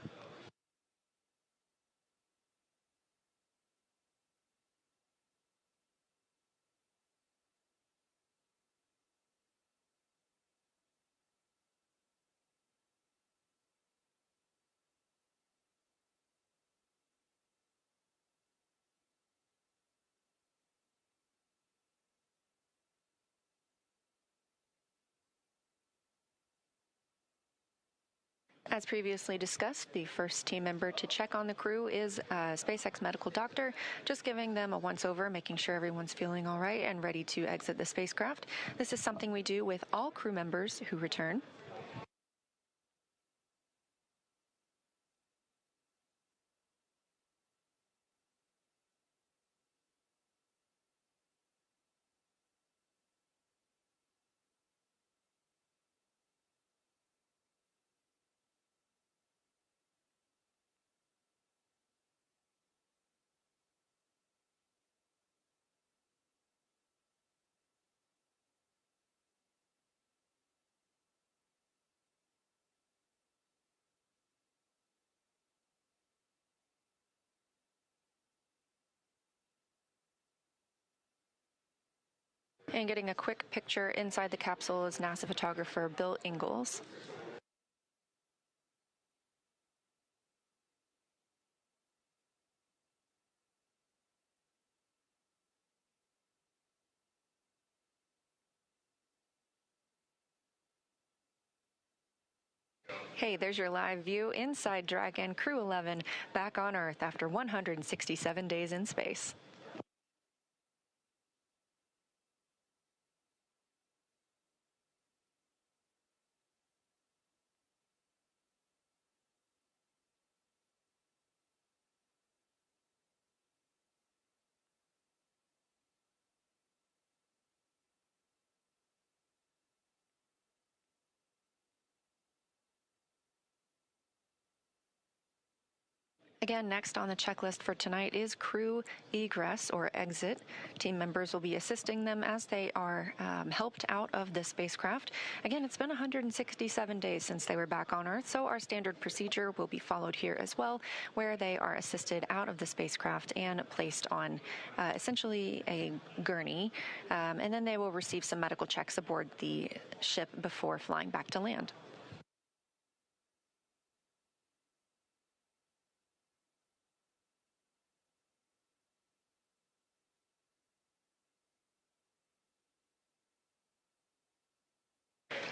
As previously discussed, the first team member to check on the crew is a SpaceX medical doctor, just giving them a once-over, making sure everyone's feeling all right and ready to exit the spacecraft. This is something we do with all crew members who return. And getting a quick picture inside the capsule is NASA photographer Bill Ingalls. Hey, there's your live view inside Dragon Crew-11 back on Earth after 167 days in space. Again, next on the checklist for tonight is crew egress or exit. Team members will be assisting them as they are helped out of the spacecraft. Again, it's been 167 days since they were back on Earth, so our standard procedure will be followed here as well, where they are assisted out of the spacecraft and placed on essentially a gurney, and then they will receive some medical checks aboard the ship before flying back to land.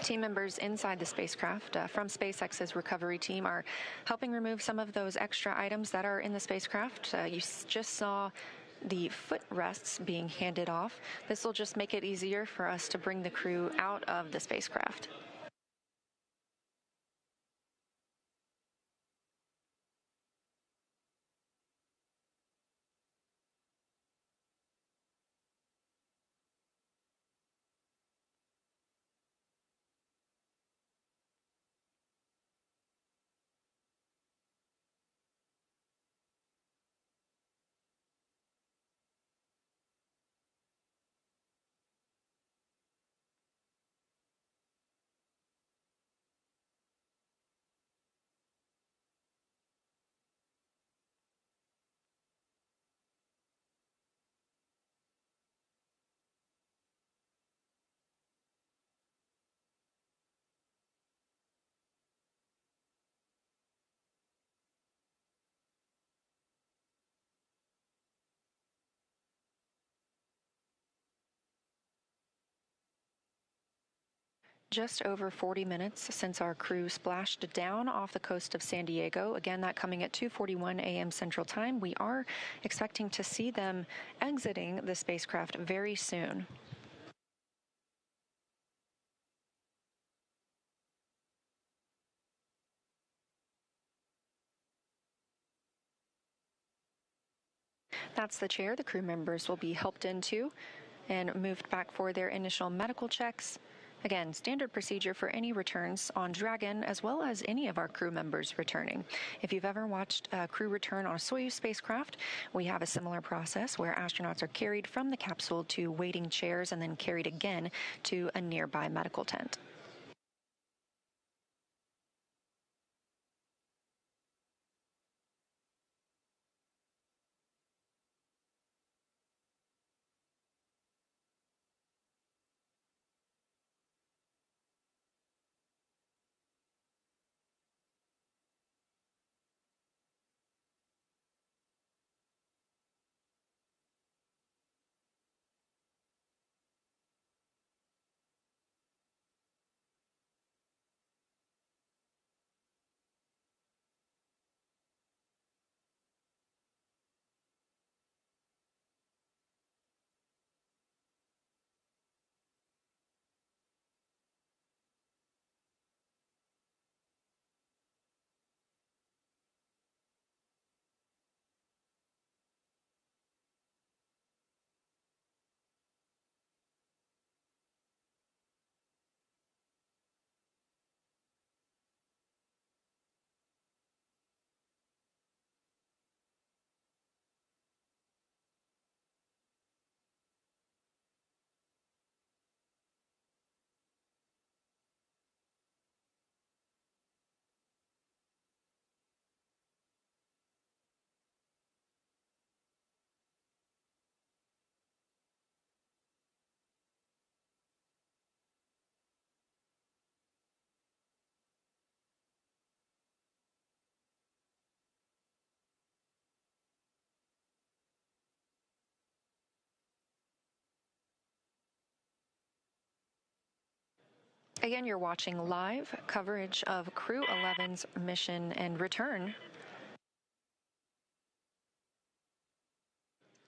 Team members inside the spacecraft from SpaceX's recovery team are helping remove some of those extra items that are in the spacecraft. You just saw the footrests being handed off. This will just make it easier for us to bring the crew out of the spacecraft. just over 40 minutes since our crew splashed down off the coast of San Diego. Again, that coming at 2:41 a.m. Central Time. We are expecting to see them exiting the spacecraft very soon. That's the chair the crew members will be helped into and moved back for their initial medical checks. Again, standard procedure for any returns on Dragon, as well as any of our crew members returning. If you've ever watched a crew return on a Soyuz spacecraft, we have a similar process where astronauts are carried from the capsule to waiting chairs and then carried again to a nearby medical tent. Again, you're watching live coverage of Crew-11's mission and return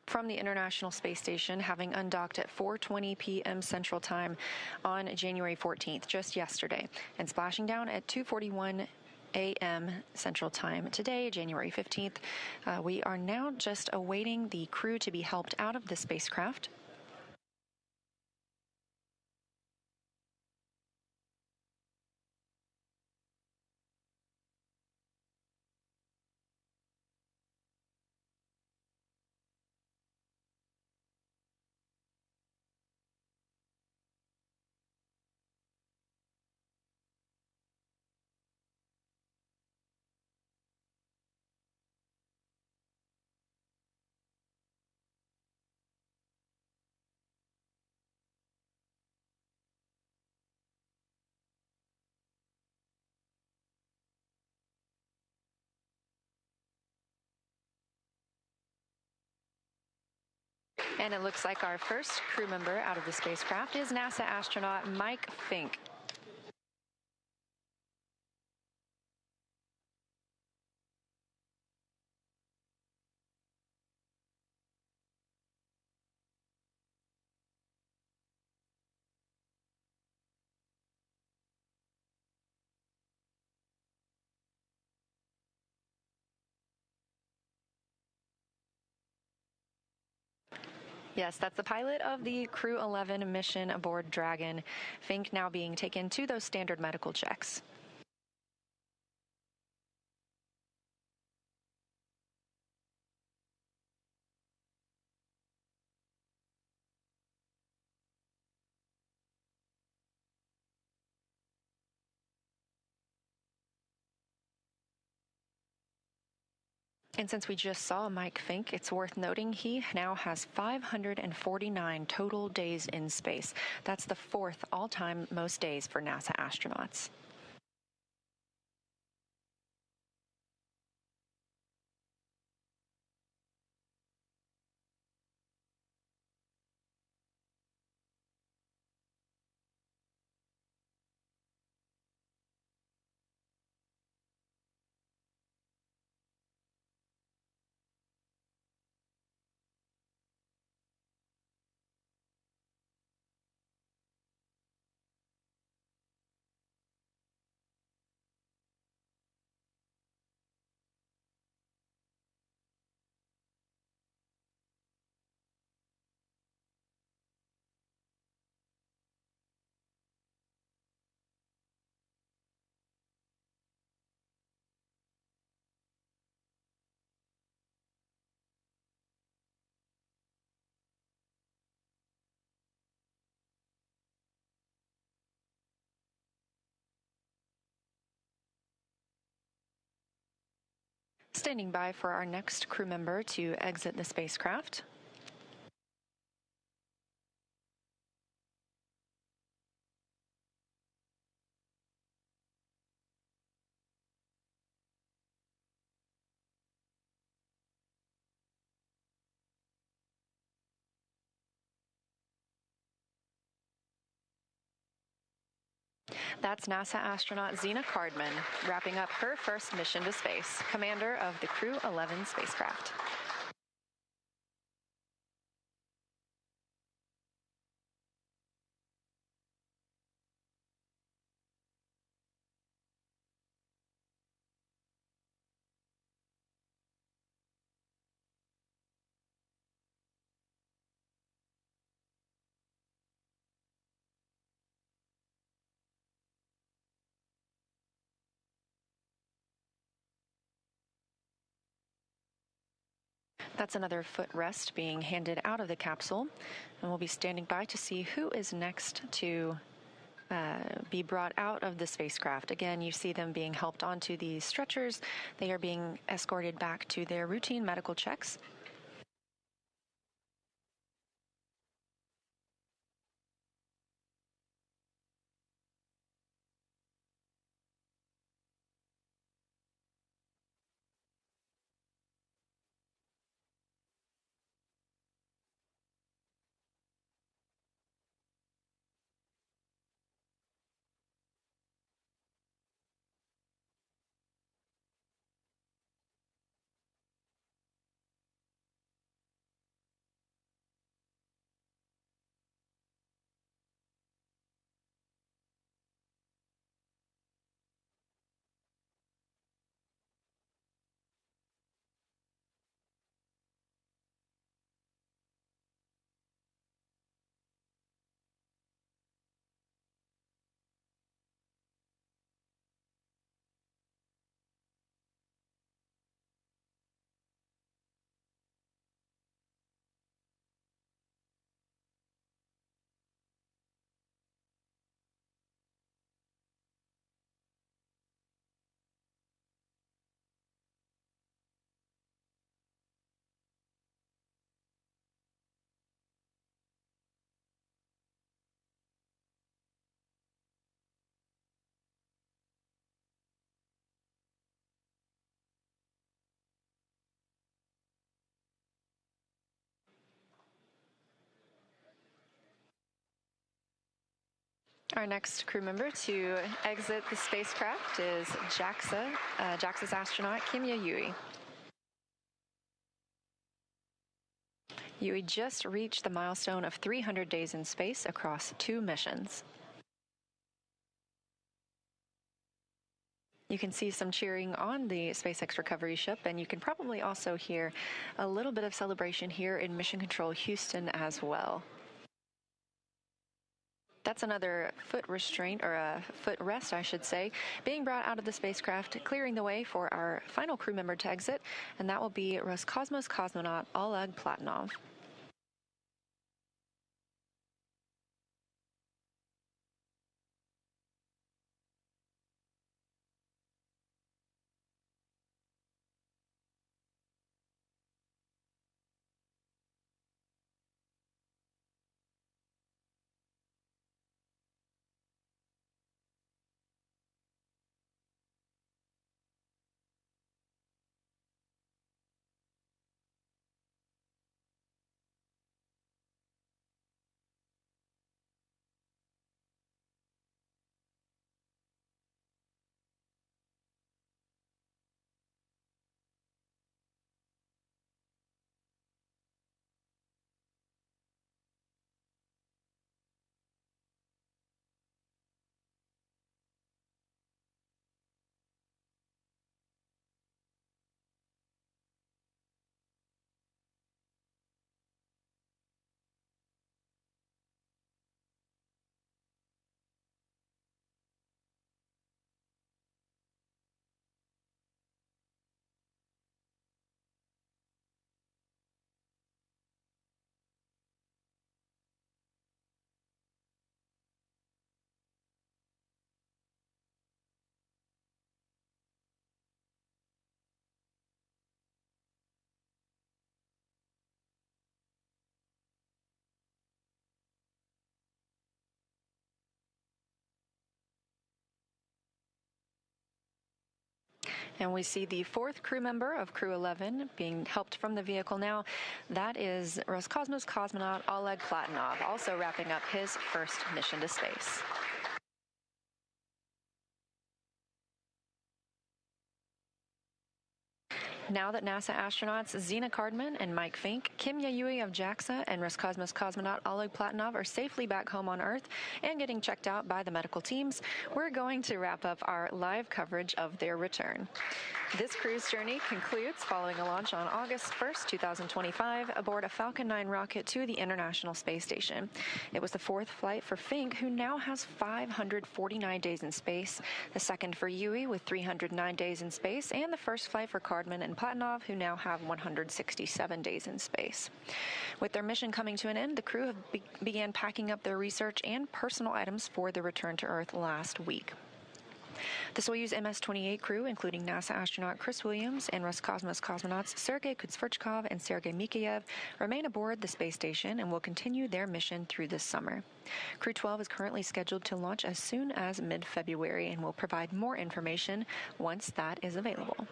from the International Space Station, having undocked at 4:20 p.m. Central Time on January 14th, just yesterday, and splashing down at 2:41 a.m. Central Time today, January 15th. We are now just awaiting the crew to be helped out of the spacecraft. And it looks like our first crew member out of the spacecraft is NASA astronaut Mike Fink. Yes, that's the pilot of the Crew-11 mission aboard Dragon. Fink now being taken to those standard medical checks. And since we just saw Mike Fink, it's worth noting he now has 549 total days in space. That's the fourth all-time most days for NASA astronauts. Standing by for our next crew member to exit the spacecraft. That's NASA astronaut Zena Cardman, wrapping up her first mission to space, commander of the Crew-11 spacecraft. That's another footrest being handed out of the capsule, and we'll be standing by to see who is next to be brought out of the spacecraft. Again, you see them being helped onto these stretchers. They are being escorted back to their routine medical checks. Our next crew member to exit the spacecraft is JAXA's astronaut Kimya Yui. Yui just reached the milestone of 300 days in space across 2 missions. You can see some cheering on the SpaceX recovery ship, and you can probably also hear a little bit of celebration here in Mission Control Houston as well. That's another foot restraint, or a foot rest, I should say, being brought out of the spacecraft, clearing the way for our final crew member to exit, and that will be Roscosmos cosmonaut Oleg Platonov. And we see the fourth crew member of Crew-11 being helped from the vehicle now. That is Roscosmos cosmonaut Oleg Platonov, also wrapping up his first mission to space. Now that NASA astronauts Zena Cardman and Mike Fink, Kim Yayui of JAXA, and Roscosmos cosmonaut Oleg Platonov are safely back home on Earth and getting checked out by the medical teams, we're going to wrap up our live coverage of their return. This crew's journey concludes following a launch on August 1st, 2025, aboard a Falcon 9 rocket to the International Space Station. It was the fourth flight for Fink, who now has 549 days in space, the second for Yui with 309 days in space, and the first flight for Cardman and Platonov, who now have 167 days in space. With their mission coming to an end, the crew began packing up their research and personal items for the return to Earth last week. The Soyuz MS-28 crew, including NASA astronaut Chris Williams and Roscosmos cosmonauts Sergei Kutsverchkov and Sergei Mikheyev, remain aboard the space station and will continue their mission through this summer. Crew-12 is currently scheduled to launch as soon as mid-February and will provide more information once that is available.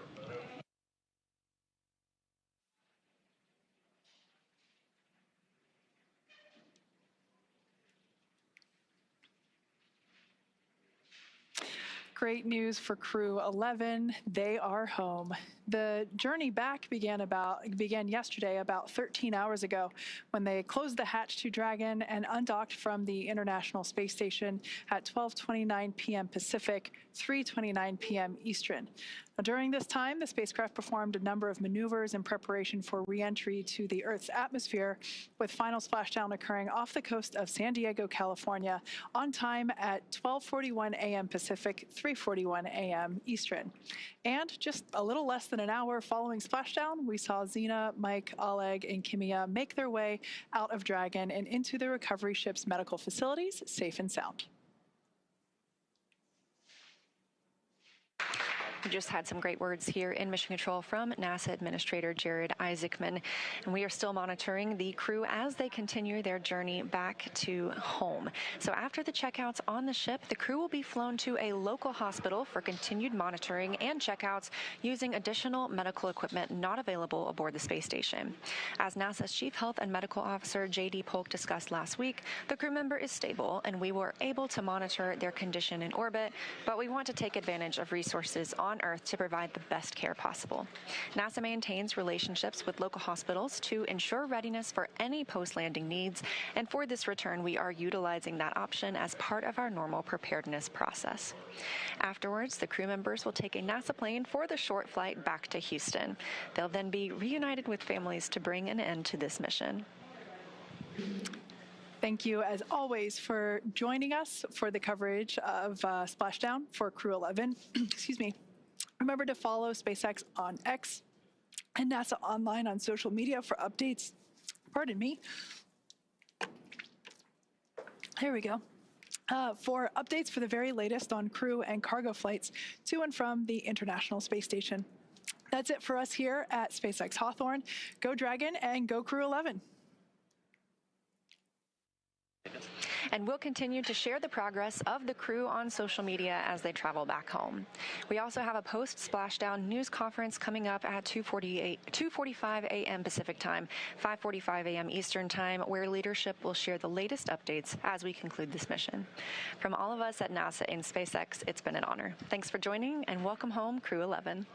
Great news for Crew-11. They are home. The journey back began yesterday, about 13 hours ago, when they closed the hatch to Dragon and undocked from the International Space Station at 12:29 p.m. Pacific, 3:29 p.m. Eastern. Now, during this time, the spacecraft performed a number of maneuvers in preparation for re-entry to the Earth's atmosphere, with final splashdown occurring off the coast of San Diego, California, on time at 12:41 a.m. Pacific, 3:41 a.m. Eastern. And just a little less than an hour following splashdown, we saw Zena, Mike, Oleg, and Kimia make their way out of Dragon and into the recovery ship's medical facilities, safe and sound. We just had some great words here in Mission Control from NASA Administrator Jared Isaacman, and we are still monitoring the crew as they continue their journey back to home. So after the checkouts on the ship, the crew will be flown to a local hospital for continued monitoring and checkouts using additional medical equipment not available aboard the space station. As NASA's Chief Health and Medical Officer J.D. Polk discussed last week, the crew member is stable and we were able to monitor their condition in orbit, but we want to take advantage of resources on Earth to provide the best care possible. NASA maintains relationships with local hospitals to ensure readiness for any post-landing needs, and for this return, we are utilizing that option as part of our normal preparedness process. Afterwards, the crew members will take a NASA plane for the short flight back to Houston. They'll then be reunited with families to bring an end to this mission. Thank you, as always, for joining us for the coverage of Splashdown for Crew-11. Excuse me. Remember to follow SpaceX on X and NASA Online on social media for updates. Pardon me. Here we go. For updates for the very latest on crew and cargo flights to and from the International Space Station. That's it for us here at SpaceX Hawthorne. Go Dragon and go Crew-11. And we'll continue to share the progress of the crew on social media as they travel back home. We also have a post-splashdown news conference coming up at 2:45 a.m. Pacific Time, 5:45 a.m. Eastern Time, where leadership will share the latest updates as we conclude this mission. From all of us at NASA and SpaceX, it's been an honor. Thanks for joining, and welcome home, Crew-11.